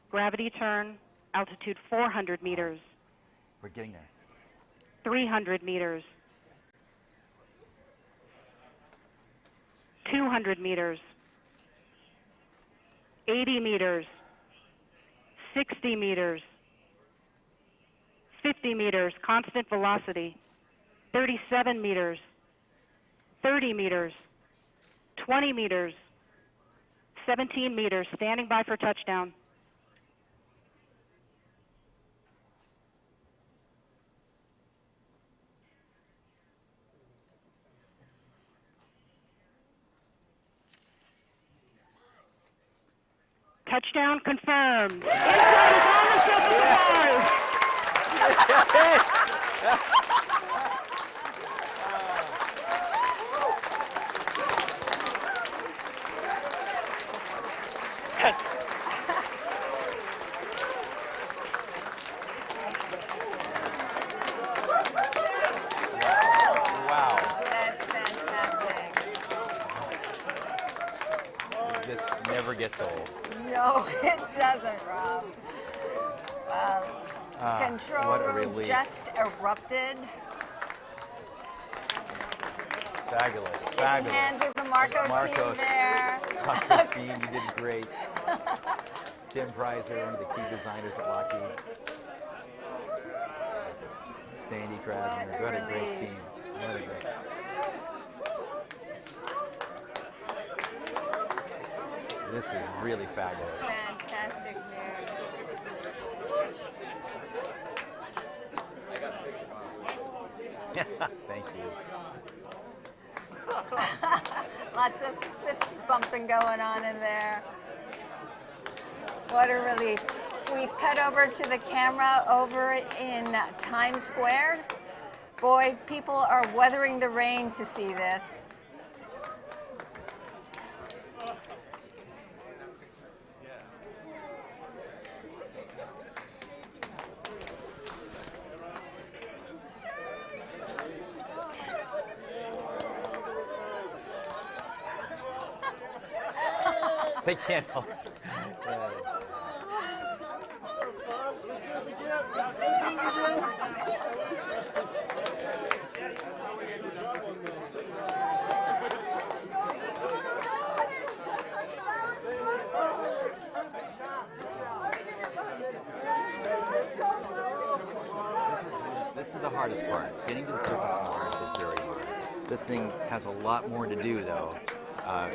Gravity turn, altitude 400 meters. We're getting there. 300 meters. 200 meters. 80 meters. 60 meters. 50 meters, constant velocity. 37 meters. 30 meters. 20 meters. 17 meters, standing by for touchdown. Touchdown confirmed. InSight is on the surface of Mars. Wow. That's fantastic. This never gets old. No, it doesn't, Rob. Control what a room relief. just erupted. Fabulous, Shaking fabulous. hands with the Marco team Marcos, there. Christine, you did great. Jim Preiser, one of the key designers at Lockheed. Sandy Krasner, what a great relief. team. What a great. This is really fabulous. Fantastic news. Thank you. Lots of fist bumping going on in there. What a relief. We've cut over to the camera over in Times Square. Boy, people are weathering the rain to see this. They can't help. This is the hardest part. Getting to the surface of Mars is very hard. This thing has a lot more to do, though.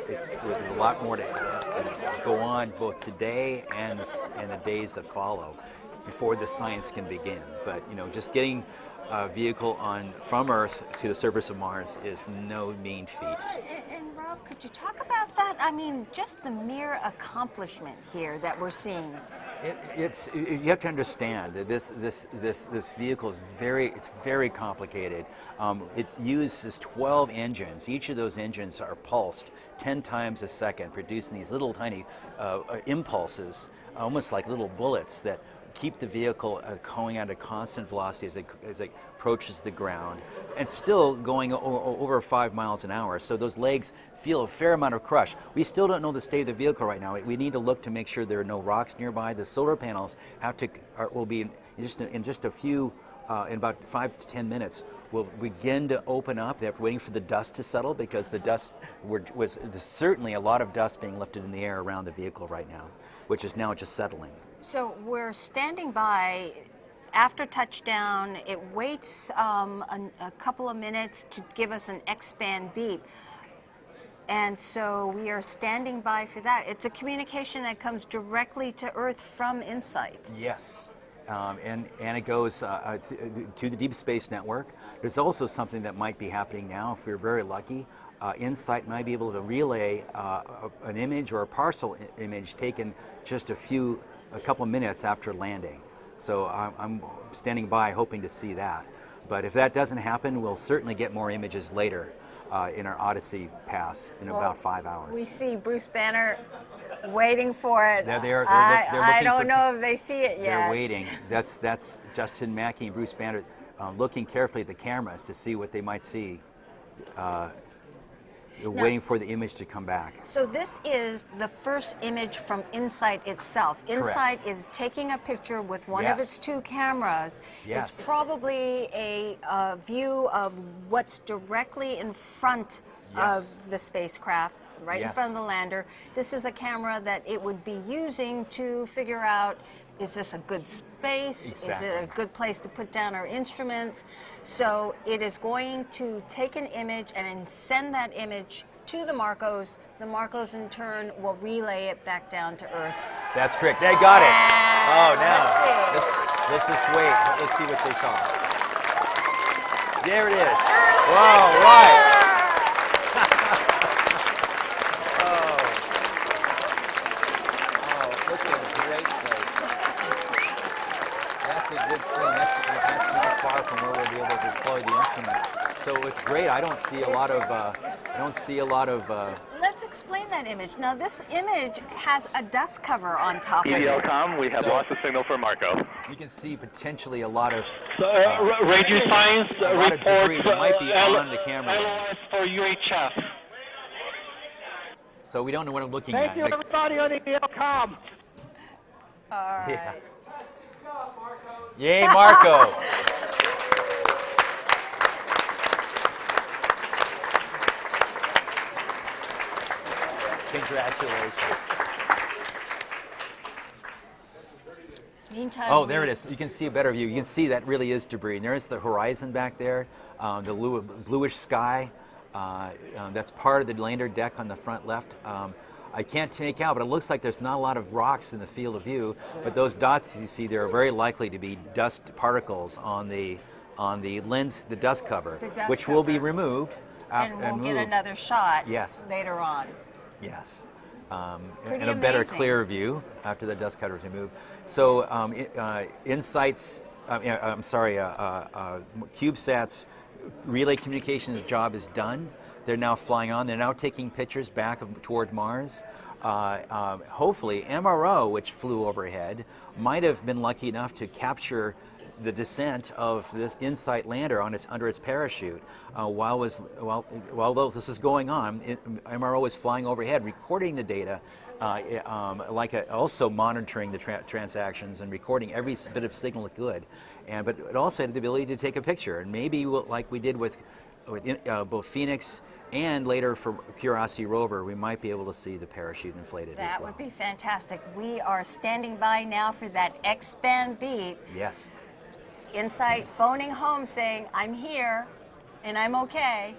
There's a lot more to go on both today and the days that follow before the science can begin. But just getting a vehicle from Earth to the surface of Mars is no mean feat. And Rob, could you talk about that? I mean, just the mere accomplishment here that we're seeing. You have to understand that this vehicle is very complicated. It uses 12 engines. Each of those engines are pulsed 10 times a second, producing these little tiny impulses, almost like little bullets that keep the vehicle going at a constant velocity as it approaches the ground, and still going over 5 miles an hour. So those legs feel a fair amount of crush. We still don't know the state of the vehicle right now. We need to look to make sure there are no rocks nearby. The solar panels will be in just a few, in about 5 to 10 minutes, will begin to open up. They're waiting for the dust to settle, because the dust there's certainly a lot of dust being lifted in the air around the vehicle right now, which is now just settling. So we're standing by after touchdown. It waits a couple of minutes to give us an X-band beep. And so we are standing by for that. It's a communication that comes directly to Earth from InSight. Yes. And it goes to the Deep Space Network. There's also something that might be happening now, if we're very lucky. InSight might be able to relay an image or a partial image taken just a couple minutes after landing. So I'm standing by hoping to see that. But if that doesn't happen, we'll certainly get more images later in our Odyssey pass in about 5 hours. We see Bruce Banner waiting for it. They're looking I don't know if they see it yet. They're waiting. That's Justin Mackey and Bruce Banner looking carefully at the cameras to see what they might see. Waiting for the image to come back. So this is the first image from InSight itself. InSight is taking a picture with one of its 2 cameras. Yes. It's probably a view of what's directly in front of the spacecraft, right in front of the lander. This is a camera that it would be using to figure out, is this a good space? Exactly. Is it a good place to put down our instruments? So it is going to take an image and then send that image to the Marcos. The Marcos in turn will relay it back down to Earth. That's correct. They got it. Oh, now let's just wait. Let's see what they saw. There it is. Whoa, right. That's not far from where we'll be able to deploy the instruments. So it's great. I don't see a lot of. Let's explain that image. Now, this image has a dust cover on top of it. EDLCom, we have lost the signal for Marco. You can see potentially a lot of radio science a lot of debris that might be on the camera. LOS for UHF. So we don't know what I'm looking Thank at. you, everybody on EDLCom. All right. Yeah. Yay, Marco! Congratulations. Meantime, there it is. You can see a better view. You can see that really is debris. And there's the horizon back there, the bluish sky. That's part of the lander deck on the front left. I can't make out, but it looks like there's not a lot of rocks in the field of view. But those dots you see there are very likely to be dust particles on the lens, the dust cover, which will be removed. And we'll get another shot later on. Yes. And a better, clear view after the dust cover is removed. So InSight's, CubeSat's relay communications job is done. They're now flying on. They're now taking pictures back toward Mars. Hopefully, MRO, which flew overhead, might have been lucky enough to capture the descent of this InSight lander on under its parachute. While this was going on, MRO was flying overhead, recording the data, also monitoring the transactions and recording every bit of signal it could. But it also had the ability to take a picture, and maybe like we did with both Phoenix and later for Curiosity rover, we might be able to see the parachute inflated as well. That would be fantastic. We are standing by now for that X-band beat. Yes. InSight phoning home saying, I'm here and I'm okay.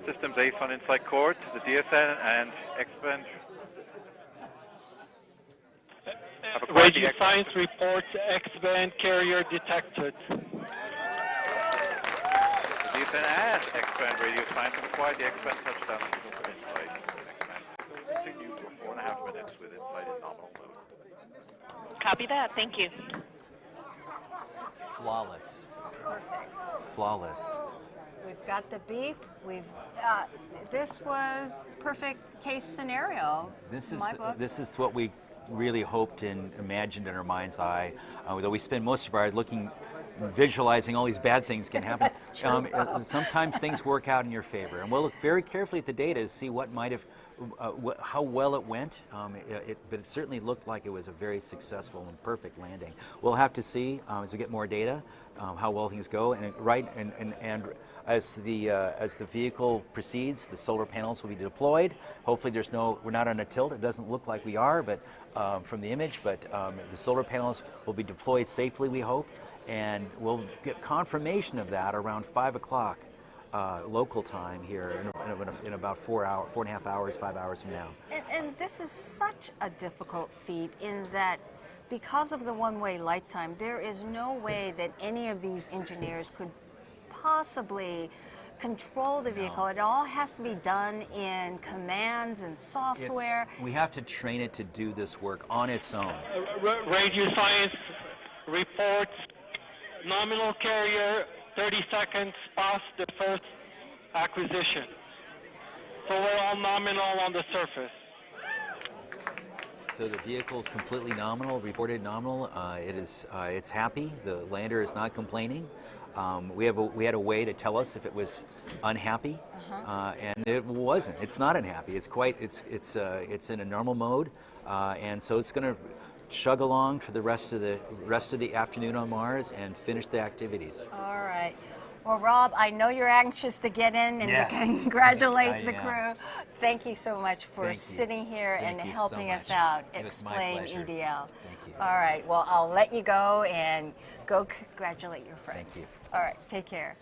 Systems Ace on InSight Court, the DSN and X-band. Radio Science reports X-band carrier detected. The DSN and X-band radio science have acquired the X-band touchdown signal for InSight. X-band will continue for 4.5 minutes with InSight in nominal mode. Copy that. Thank you. Flawless. Perfect. Flawless. We've got the beep. This was perfect case scenario. This in is my book. this is what we really hoped and imagined in our mind's eye. Though we spend most of our visualizing all these bad things can happen. That's true, Rob. Sometimes things work out in your favor, and we'll look very carefully at the data to see what might have, how well it went. But it certainly looked like it was a very successful and perfect landing. We'll have to see as we get more data how well things go, and as the vehicle proceeds, the solar panels will be deployed. Hopefully, we're not on a tilt. It doesn't look like we are, but from the image. But the solar panels will be deployed safely, we hope, and we'll get confirmation of that around 5 o'clock local time here in about 4.5 hours, 5 hours from now. And this is such a difficult feat in that because of the one-way light time, there is no way that any of these engineers could possibly control the vehicle. It all has to be done in commands and software. We have to train it to do this work on its own. Radio Science reports nominal carrier 30 seconds past the first acquisition. So we're all nominal on the surface. So the vehicle is completely nominal, reported nominal. It's happy. The lander is not complaining. We had a way to tell us if it was unhappy, and it wasn't. It's not unhappy. It's in a normal mode, and so it's going to chug along for the rest of the afternoon on Mars and finish the activities. All right. Well, Rob, I know you're anxious to get in and Yes. congratulate the I am. crew. Thank you so much for Thank you. sitting here Thank and you helping so us much. out. It was my Explain pleasure. EDL. Thank you. All right. Well, I'll let you go and go congratulate your friends. Thank you. All right. Take care.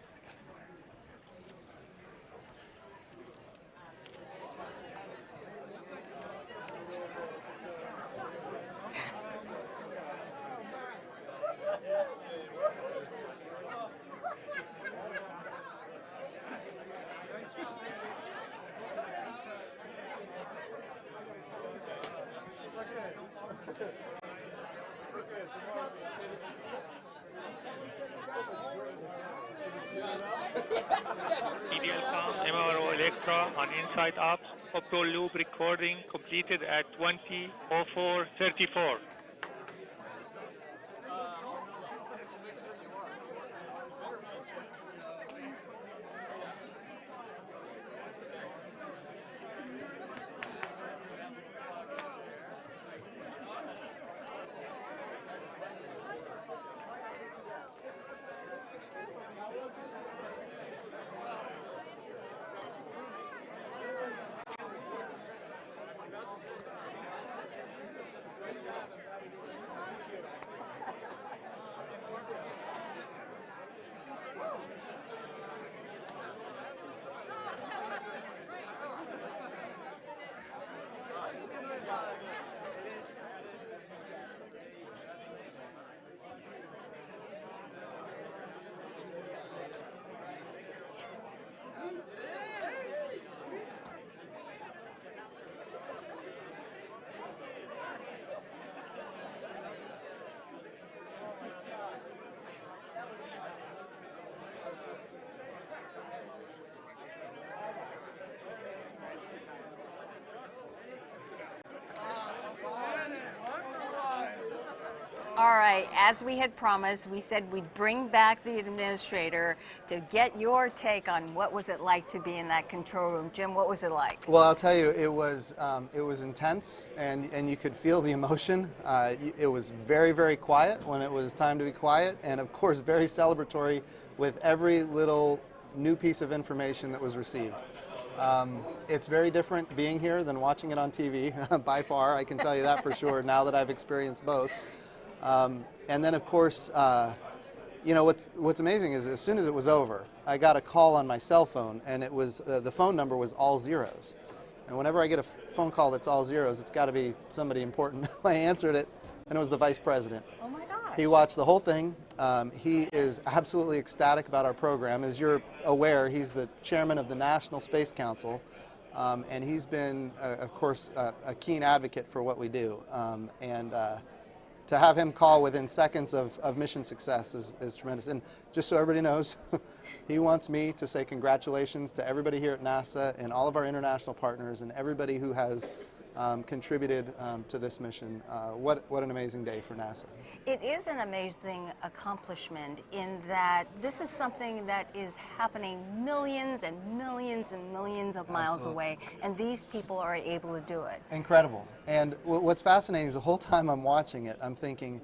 MRO Electra on InSight Ops. Opto loop recording completed at 20:04:34. All right, as we had promised, we said we'd bring back the administrator to get your take on what was it like to be in that control room. Jim, what was it like? Well, I'll tell you, it was intense, and you could feel the emotion. It was very, very quiet when it was time to be quiet, and of course very celebratory with every little new piece of information that was received. It's very different being here than watching it on TV, by far, I can tell you that for sure, now that I've experienced both. And then, of course, you know, what's amazing is as soon as it was over, I got a call on my cell phone, and it was the phone number was all zeros. And whenever I get a phone call that's all zeros, it's got to be somebody important. I answered it, and it was the Vice President. Oh my gosh. He watched the whole thing. He is absolutely ecstatic about our program. As you're aware, he's the chairman of the National Space Council, and he's been, of course, a keen advocate for what we do. To have him call within seconds of mission success is tremendous. And just so everybody knows, he wants me to say congratulations to everybody here at NASA and all of our international partners and everybody who has contributed to this mission. What an amazing day for NASA. It is an amazing accomplishment in that this is something that is happening millions and millions and millions of miles away, and these people are able to do it. Incredible. And what's fascinating is the whole time I'm watching it, I'm thinking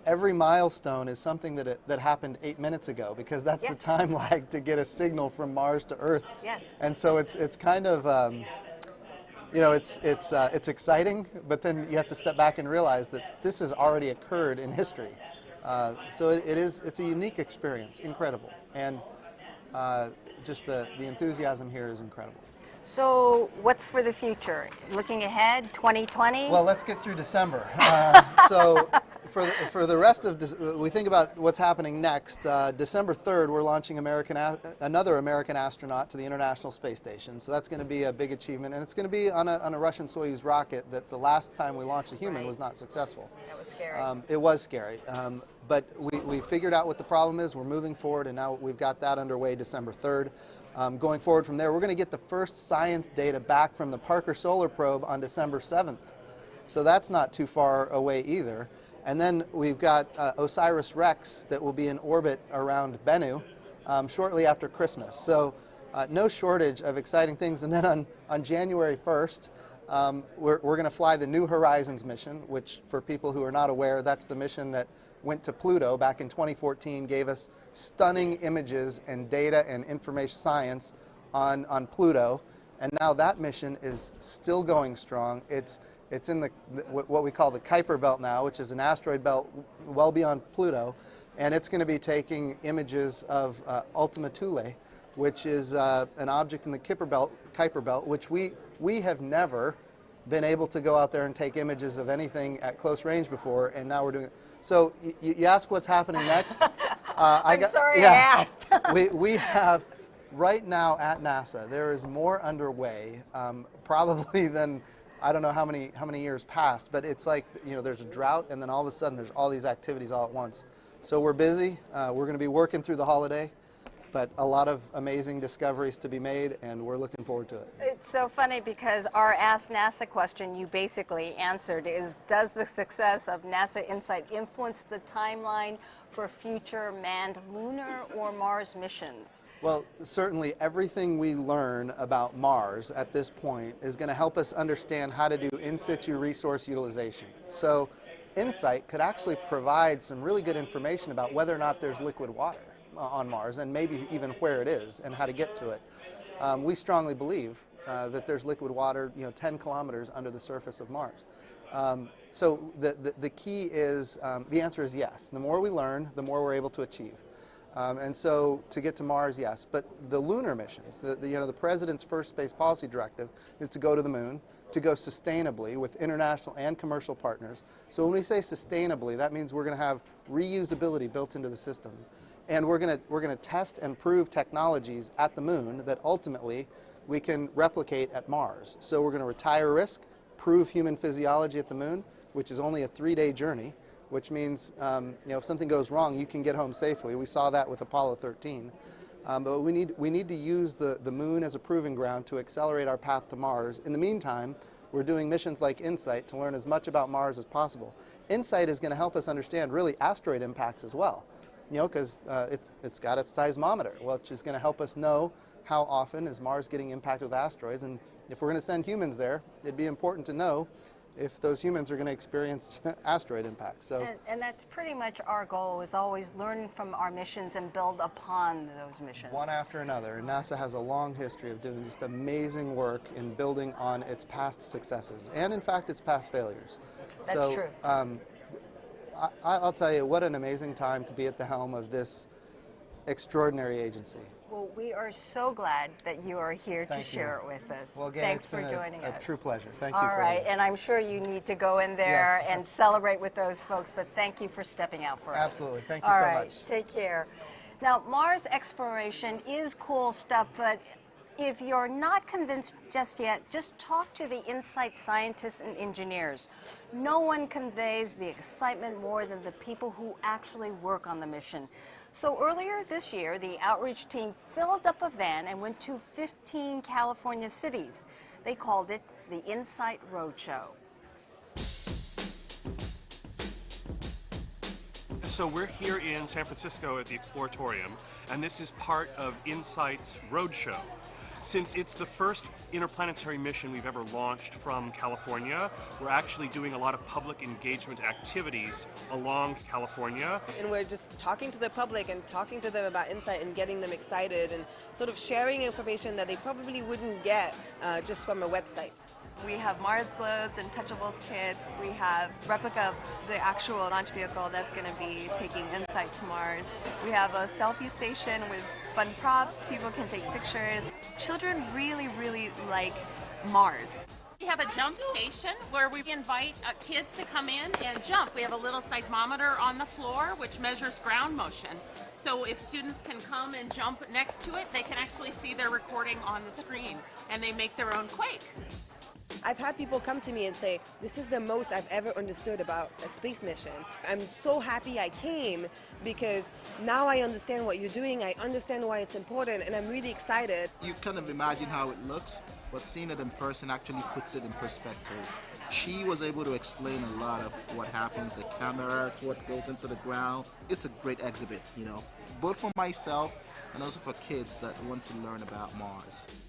every milestone is something that happened 8 minutes ago, because that's the time lag to get a signal from Mars to Earth. Yes. And so it's kind of you know, it's exciting, but then you have to step back and realize that this has already occurred in history. So it's a unique experience, incredible, and just the enthusiasm here is incredible. So what's for the future? Looking ahead, 2020? Well, let's get through December. So for the rest of we think about what's happening next. December 3rd, we're launching another American astronaut to the International Space Station. So that's going to be a big achievement, and it's going to be on a Russian Soyuz rocket that the last time we launched a human was not successful. That was scary. It was scary, but we figured out what the problem is. We're moving forward, and now we've got that underway December 3rd. Going forward from there, we're going to get the first science data back from the Parker Solar Probe on December 7th. So that's not too far away either. And then we've got OSIRIS-REx that will be in orbit around Bennu shortly after Christmas. So no shortage of exciting things. And then on January 1st, we're going to fly the New Horizons mission, which for people who are not aware, that's the mission that went to Pluto back in 2014, gave us stunning images and data and information science on Pluto. And now that mission is still going strong. It's in what we call the Kuiper Belt now, which is an asteroid belt well beyond Pluto, and it's going to be taking images of Ultima Thule, which is an object in the Kuiper Belt, which we have never been able to go out there and take images of anything at close range before, and now we're doing it. So you ask what's happening next? I'm sorry I asked. we have, right now at NASA, there is more underway, probably than, I don't know how many years passed, but it's like, you know, there's a drought, and then all of a sudden there's all these activities all at once. So we're busy. We're going to be working through the holiday, but a lot of amazing discoveries to be made, and we're looking forward to it. It's so funny because our Ask NASA question you basically answered is, does the success of NASA InSight influence the timeline for future manned lunar or Mars missions? Well, certainly everything we learn about Mars at this point is going to help us understand how to do in situ resource utilization. So InSight could actually provide some really good information about whether or not there's liquid water on Mars, and maybe even where it is and how to get to it. We strongly believe that there's liquid water, 10 kilometers under the surface of Mars. So the key is, the answer is yes. The more we learn, the more we're able to achieve. And so to get to Mars, yes. But the lunar missions, the President's first space policy directive is to go to the moon, to go sustainably with international and commercial partners. So when we say sustainably, that means we're going to have reusability built into the system. And we're going to test and prove technologies at the moon that ultimately we can replicate at Mars. So we're going to retire risk, prove human physiology at the moon, which is only a 3-day journey, which means if something goes wrong, you can get home safely. We saw that with Apollo 13. But we need to use the moon as a proving ground to accelerate our path to Mars. In the meantime, we're doing missions like InSight to learn as much about Mars as possible. InSight is going to help us understand really asteroid impacts as well, because it's got a seismometer, which is going to help us know how often is Mars getting impacted with asteroids. And if we're going to send humans there, it'd be important to know if those humans are going to experience asteroid impacts. So, and that's pretty much our goal, is always learn from our missions and build upon those missions. One after another. NASA has a long history of doing just amazing work in building on its past successes and, in fact, its past failures. That's true. I'll tell you, what an amazing time to be at the helm of this extraordinary agency. Well, we are so glad that you are here to share it with us. Well, Gay, thanks it's been for joining us. A true pleasure. Thank you. All right, and I'm sure you need to go in there and celebrate with those folks, but thank you for stepping out for us. Absolutely. Thank you so much. All right, take care. Now, Mars exploration is cool stuff, but if you're not convinced just yet, just talk to the InSight scientists and engineers. No one conveys the excitement more than the people who actually work on the mission. So earlier this year, the outreach team filled up a van and went to 15 California cities. They called it the InSight Roadshow. So we're here in San Francisco at the Exploratorium, and this is part of InSight's Roadshow. Since it's the first interplanetary mission we've ever launched from California, we're actually doing a lot of public engagement activities along California. And we're just talking to the public and talking to them about InSight and getting them excited and sort of sharing information that they probably wouldn't get just from a website. We have Mars globes and touchables kits. We have replica of the actual launch vehicle that's going to be taking InSight to Mars. We have a selfie station with fun props. People can take pictures. Children really, really like Mars. We have a jump station where we invite kids to come in and jump. We have a little seismometer on the floor which measures ground motion. So if students can come and jump next to it, they can actually see their recording on the screen and they make their own quake. I've had people come to me and say, this is the most I've ever understood about a space mission. I'm so happy I came because now I understand what you're doing, I understand why it's important, and I'm really excited. You kind of imagine how it looks, but seeing it in person actually puts it in perspective. She was able to explain a lot of what happens, the cameras, what goes into the ground. It's a great exhibit, both for myself and also for kids that want to learn about Mars.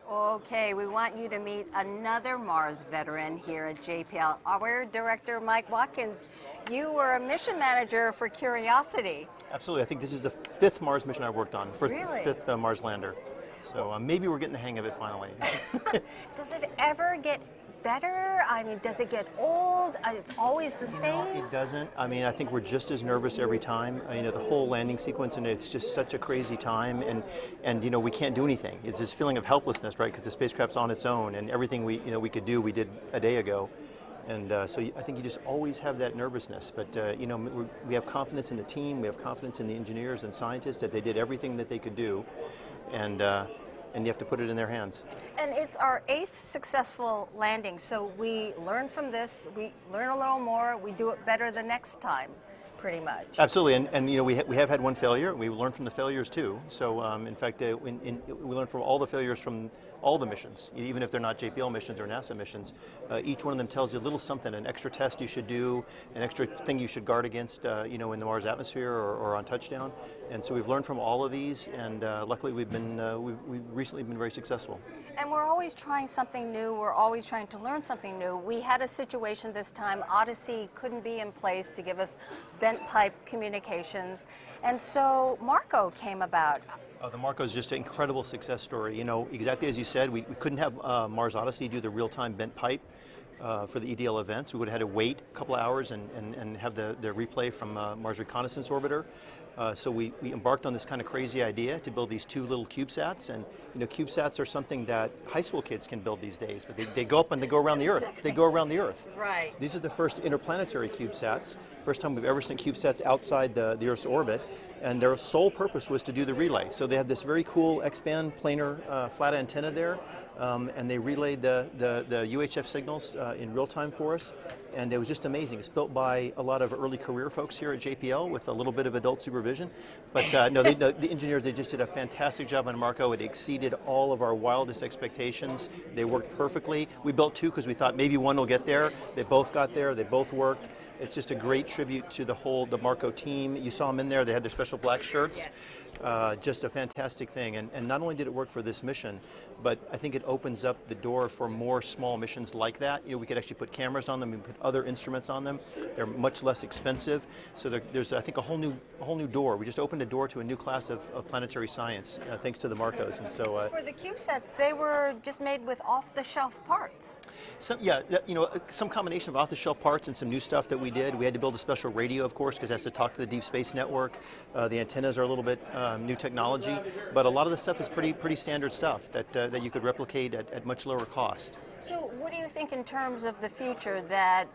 Okay, we want you to meet another Mars veteran here at JPL. Our director, Mike Watkins, you were a mission manager for Curiosity. Absolutely. I think this is the 5th Mars mission I've worked on, Really? 5th Mars lander. So maybe we're getting the hang of it finally. Does it ever get better? I mean, does it get old? It's always the same? It doesn't. I mean, I think we're just as nervous every time. The whole landing sequence, and it's just such a crazy time, and we can't do anything. It's this feeling of helplessness, right? Because the spacecraft's on its own, and everything we could do, we did a day ago. And so I think you just always have that nervousness. But, we have confidence in the team. We have confidence in the engineers and scientists that they did everything that they could do. And you have to put it in their hands. And it's our 8th successful landing, so we learn from this, we learn a little more, we do it better the next time, pretty much. Absolutely, and we have had one failure. We learned from the failures too. So in fact, we learned from all the failures from all the missions, even if they're not JPL missions or NASA missions. Each one of them tells you a little something, an extra test you should do, an extra thing you should guard against, in the Mars atmosphere or on touchdown. And so we've learned from all of these, and luckily we've recently been very successful. And we're always trying something new. We're always trying to learn something new. We had a situation this time. Odyssey couldn't be in place to give us bent pipe communications, and so Marco came about. The Marco is just an incredible success story. Exactly as you said, we couldn't have Mars Odyssey do the real-time bent pipe for the EDL events. We would have had to wait a couple of hours and have the replay from Mars Reconnaissance Orbiter. So we embarked on this kind of crazy idea to build these 2 little CubeSats. And CubeSats are something that high school kids can build these days, but they go up and they go around the Earth. They go around the Earth. Right. These are the first interplanetary CubeSats. First time we've ever sent CubeSats outside the Earth's orbit. And their sole purpose was to do the relay. So they have this very cool X-band planar flat antenna there. and they relayed the UHF signals in real time for us, and it was just amazing. It's built by a lot of early career folks here at JPL with a little bit of adult supervision, but no, the engineers, they just did a fantastic job on Marco. It exceeded all of our wildest expectations. They worked perfectly. We built two because we thought maybe one will get there. They both got there. They both worked. It's just a great tribute to the Marco team. You saw them in there. They had their special black shirts. Yes. Just a fantastic thing, and not only did it work for this mission, but I think it opens up the door for more small missions like that. You know, we could actually put cameras on them and put other instruments on them. They're much less expensive, so there's I think a whole new door. We just opened a door to a new class of planetary science thanks to the Marcos, and so for the CubeSats, they were just made with off-the-shelf parts. Some combination of off-the-shelf parts and some new stuff that we did. We had to build a special radio, of course, because it has to talk to the Deep Space Network. The antennas are a little bit new technology, but a lot of the stuff is pretty standard stuff that you could replicate at much lower cost. So what do you think in terms of the future, that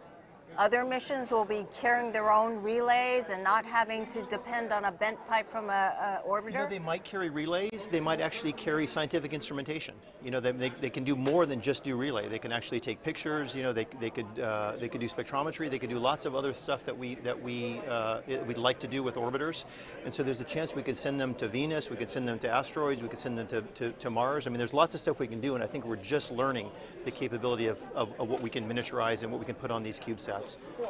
other missions will be carrying their own relays and not having to depend on a bent pipe from a orbiter? You know, they might carry relays. They might actually carry scientific instrumentation. You know, they can do more than just do relay. They can actually take pictures. You know, they could do spectrometry. They could do lots of other stuff that we'd like to do with orbiters. And so there's a chance we could send them to Venus. We could send them to asteroids. We could send them to Mars. I mean, there's lots of stuff we can do, and I think we're just learning the capability of what we can miniaturize and what we can put on these CubeSats.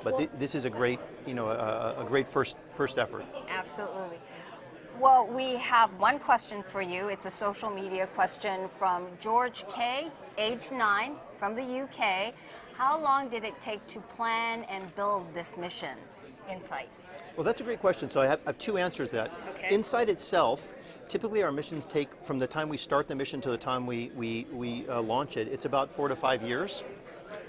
But this is a great, a great first effort. Absolutely. Well, we have one question for you. It's a social media question from George K., age 9, from the UK. How long did it take to plan and build this mission, InSight? Well, that's a great question. So I have two answers to that. Okay. InSight itself, typically our missions take, from the time we start the mission to the time we launch it, it's about 4 to 5 years.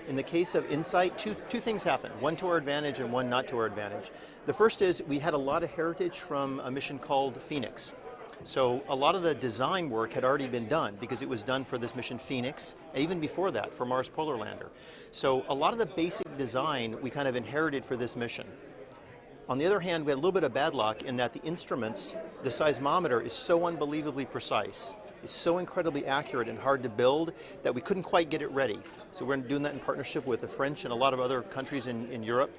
In the case of InSight, two things happened, one to our advantage and one not to our advantage. The first is we had a lot of heritage from a mission called Phoenix. So a lot of the design work had already been done because it was done for this mission Phoenix, and even before that for Mars Polar Lander. So a lot of the basic design we kind of inherited for this mission. On the other hand, we had a little bit of bad luck in that the instruments, the seismometer is so unbelievably precise. It's so incredibly accurate and hard to build that we couldn't quite get it ready. So we're doing that in partnership with the French and a lot of other countries in Europe,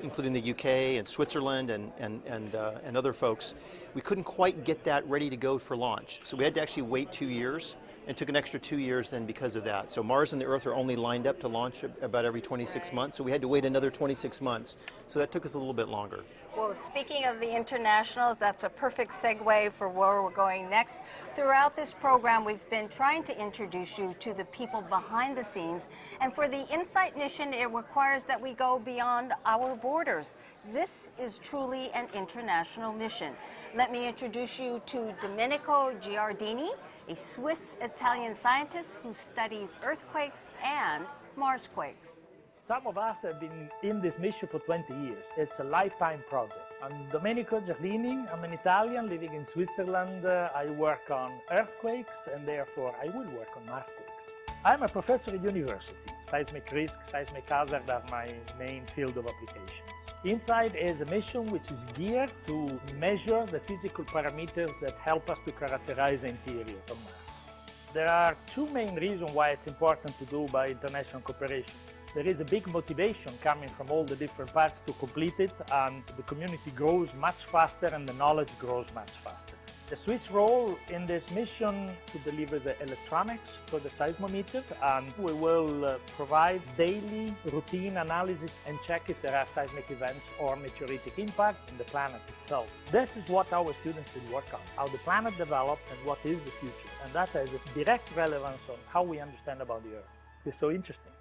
including the UK and Switzerland and other folks. We couldn't quite get that ready to go for launch. So we had to actually wait 2 years, and took an extra 2 years then because of that. So Mars and the Earth are only lined up to launch about every 26 months, so we had to wait another 26 months. So that took us a little bit longer. Well, speaking of the internationals, that's a perfect segue for where we're going next. Throughout this program, we've been trying to introduce you to the people behind the scenes. And for the InSight mission, it requires that we go beyond our borders. This is truly an international mission. Let me introduce you to Domenico Giardini, a Swiss-Italian scientist who studies earthquakes and Marsquakes. Some of us have been in this mission for 20 years. It's a lifetime project. I'm Domenico Giardini. I'm an Italian living in Switzerland. I work on earthquakes and therefore I will work on Marsquakes. I'm a professor at university. Seismic risk, seismic hazard are my main field of applications. InSight is a mission which is geared to measure the physical parameters that help us to characterize the interior of Mars. There are two main reasons why it's important to do by international cooperation. There is a big motivation coming from all the different parts to complete it, and the community grows much faster and the knowledge grows much faster. The Swiss role in this mission to deliver the electronics for the seismometer, and we will provide daily routine analysis and check if there are seismic events or meteoritic impact in the planet itself. This is what our students will work on, how the planet developed and what is the future, and that has a direct relevance on how we understand about the Earth. It's so interesting.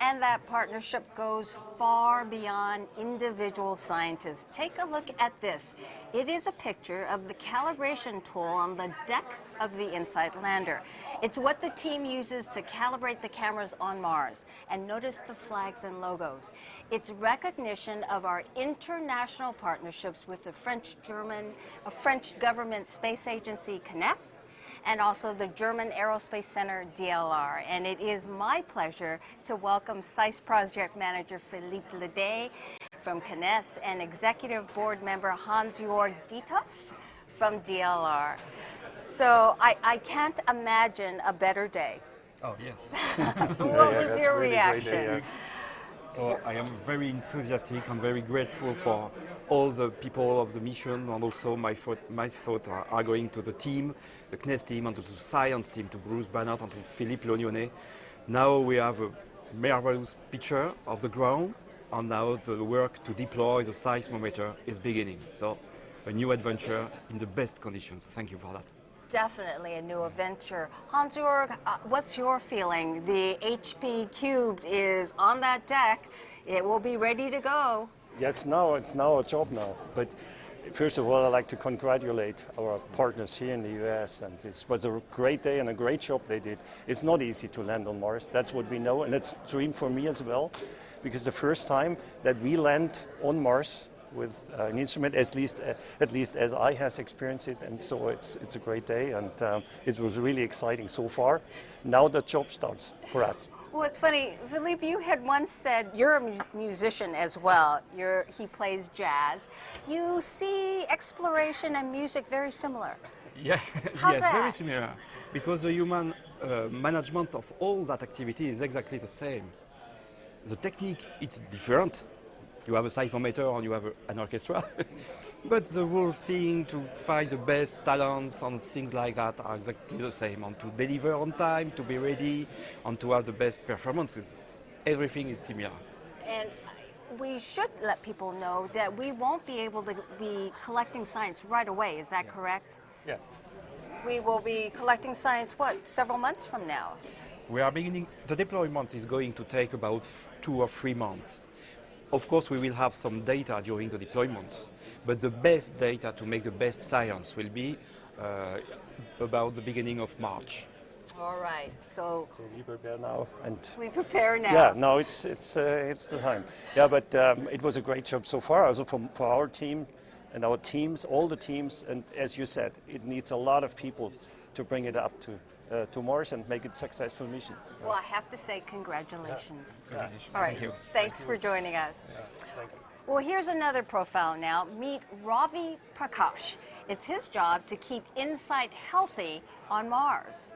And that partnership goes far beyond individual scientists. Take a look at this. It is a picture of the calibration tool on the deck of the InSight lander. It's what the team uses to calibrate the cameras on Mars. And notice the flags and logos. It's recognition of our international partnerships with the French government space agency, CNES, and also the German Aerospace Center, DLR. And it is my pleasure to welcome SAIS Project Manager Philippe Ledet from CNES and Executive Board Member Hans-Jörg Dietz from DLR. So I can't imagine a better day. Oh, yes. What was your reaction? So I am very enthusiastic and very grateful for all the people of the mission, and also my thoughts are going to the team, the CNES team, and to the science team, to Bruce Bannert and to Philippe Lognone. Now we have a marvelous picture of the ground, and now the work to deploy the seismometer is beginning. So a new adventure in the best conditions. Thank you for that. Definitely a new adventure. Hans-Jörg, what's your feeling? The HP Cubed is on that deck. It will be ready to go. Yeah, it's now a job now. But first of all, I'd like to congratulate our partners here in the US. And it was a great day and a great job they did. It's not easy to land on Mars. That's what we know. And it's a dream for me as well. Because the first time that we land on Mars with an instrument, at least as I has experienced it, and so it's a great day, and it was really exciting so far. Now the job starts for us. Well, it's funny, Philippe, you had once said, you're a musician as well, he plays jazz. You see exploration and music very similar. Yeah, How's yes, that? very similar. Because the human management of all that activity is exactly the same. The technique, it's different. You have a seismometer and you have an orchestra. But the whole thing to find the best talents and things like that are exactly the same. And to deliver on time, to be ready, and to have the best performances. Everything is similar. And we should let people know that we won't be able to be collecting science right away. Is that correct? Yeah. We will be collecting science, several months from now? We are beginning, the deployment is going to take about 2 or 3 months. Of course, we will have some data during the deployment, but the best data to make the best science will be about the beginning of March. All right, so we prepare now, and we prepare now. Yeah, no, it's the time. Yeah, but it was a great job so far. Also for our team and our teams, all the teams, and as you said, it needs a lot of people to bring it up to Mars and make it a successful mission. Well, I have to say congratulations. Yeah. All right, Thank you. Thanks for joining us. Yeah, thank you. Well, here's another profile now. Meet Ravi Prakash. It's his job to keep InSight healthy on Mars.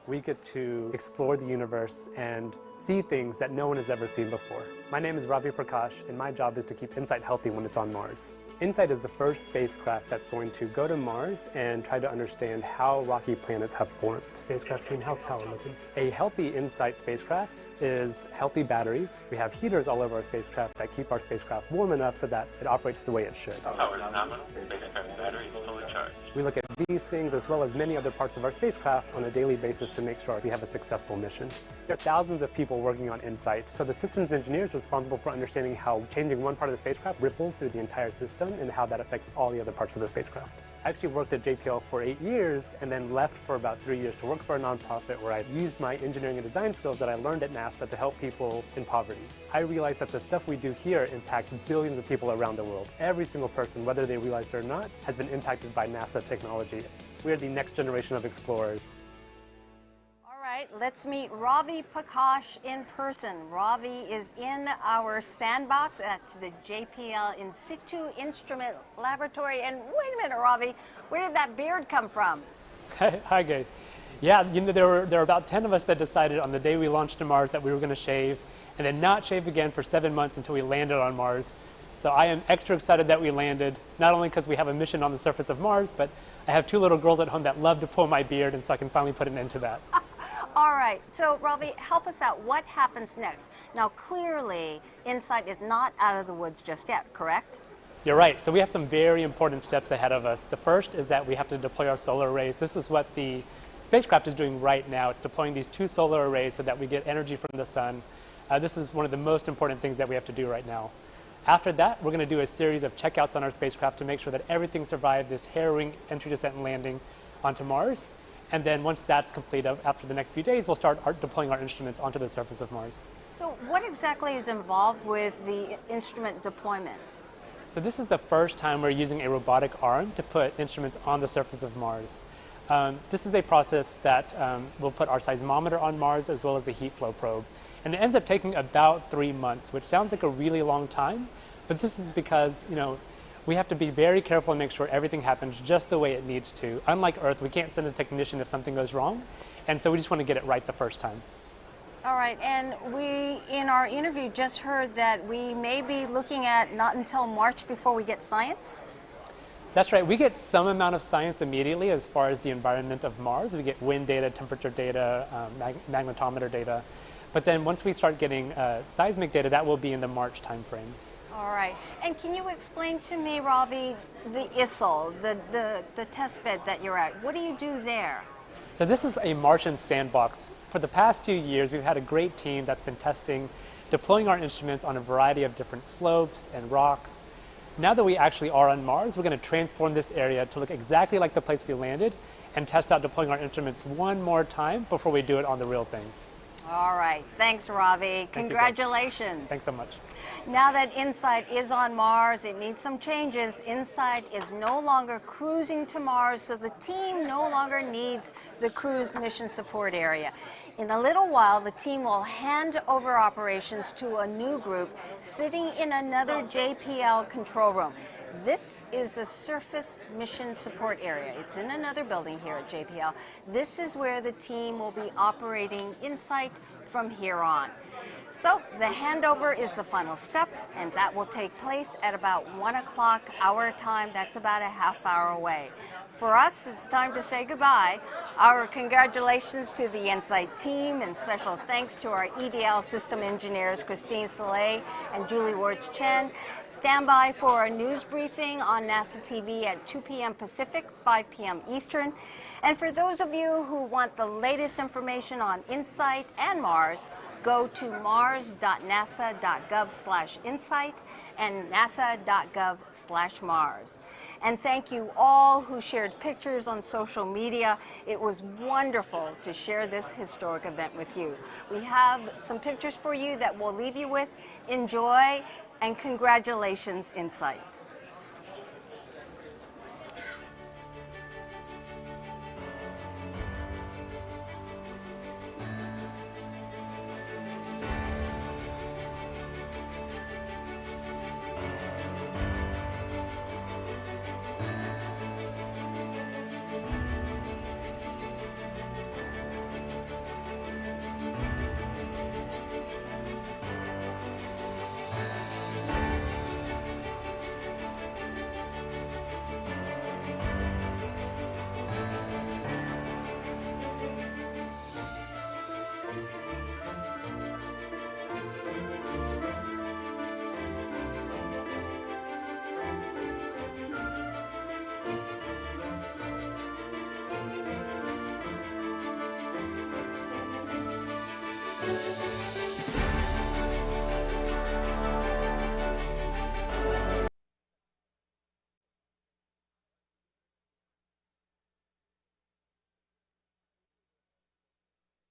We get to explore the universe and see things that no one has ever seen before. My name is Ravi Prakash, and my job is to keep InSight healthy when it's on Mars. InSight is the first spacecraft that's going to go to Mars and try to understand how rocky planets have formed. Spacecraft team, how's power looking? A healthy InSight spacecraft is healthy batteries. We have heaters all over our spacecraft that keep our spacecraft warm enough so that it operates the way it should. Power is nominal, spacecraft battery is fully charged. We look at these things as well as many other parts of our spacecraft on a daily basis to make sure we have a successful mission. There are thousands of people working on InSight, so the systems engineer is responsible for understanding how changing one part of the spacecraft ripples through the entire system and how that affects all the other parts of the spacecraft. I actually worked at JPL for 8 years and then left for about 3 years to work for a nonprofit where I used my engineering and design skills that I learned at NASA to help people in poverty. I realized that the stuff we do here impacts billions of people around the world. Every single person, whether they realize it or not, has been impacted by NASA technology. We are the next generation of explorers. All right, let's meet Ravi Prakash in person. Ravi is in our sandbox at the JPL In Situ Instrument Laboratory. And wait a minute, Ravi, where did that beard come from? Hi, Gay. Yeah, there were about 10 of us that decided on the day we launched to Mars that we were going to shave and then not shave again for 7 months until we landed on Mars. So I am extra excited that we landed, not only because we have a mission on the surface of Mars, but I have 2 little girls at home that love to pull my beard, and so I can finally put an end to that. All right, so Ravi, help us out. What happens next? Now, clearly, InSight is not out of the woods just yet, correct? You're right. So we have some very important steps ahead of us. The first is that we have to deploy our solar arrays. This is what the spacecraft is doing right now. It's deploying these 2 solar arrays so that we get energy from the sun. This is one of the most important things that we have to do right now. After that, we're going to do a series of checkouts on our spacecraft to make sure that everything survived this harrowing entry, descent, and landing onto Mars. And then once that's complete, after the next few days, we'll start deploying our instruments onto the surface of Mars. So what exactly is involved with the instrument deployment? So this is the first time we're using a robotic arm to put instruments on the surface of Mars. This is a process that will put our seismometer on Mars as well as the heat flow probe. And it ends up taking about 3 months, which sounds like a really long time, but this is because, We have to be very careful and make sure everything happens just the way it needs to. Unlike Earth, we can't send a technician if something goes wrong, and so we just want to get it right the first time. All right, and we, in our interview, just heard that we may be looking at not until March before we get science? That's right. We get some amount of science immediately as far as the environment of Mars. We get wind data, temperature data, magnetometer data. But then once we start getting seismic data, that will be in the March timeframe. All right. And can you explain to me, Ravi, the ISIL, the test bed that you're at? What do you do there? So this is a Martian sandbox. For the past few years, we've had a great team that's been testing, deploying our instruments on a variety of different slopes and rocks. Now that we actually are on Mars, we're going to transform this area to look exactly like the place we landed and test out deploying our instruments one more time before we do it on the real thing. All right. Thanks, Ravi. Congratulations. Thanks so much. Now that InSight is on Mars, it needs some changes. InSight is no longer cruising to Mars, so the team no longer needs the cruise mission support area. In a little while, the team will hand over operations to a new group sitting in another JPL control room. This is the Surface Mission Support Area. It's in another building here at JPL. This is where the team will be operating InSight from here on. So the handover is the final step, and that will take place at about 1 o'clock our time. That's about a half hour away. For us, it's time to say goodbye. Our congratulations to the InSight team, and special thanks to our EDL system engineers, Christine Soleil and Julie Wards-Chen. Stand by for a news briefing on NASA TV at 2 p.m. Pacific, 5 p.m. Eastern. And for those of you who want the latest information on InSight and Mars, go to mars.nasa.gov/insight and nasa.gov/Mars. And thank you all who shared pictures on social media. It was wonderful to share this historic event with you. We have some pictures for you that we'll leave you with. Enjoy, and congratulations, InSight.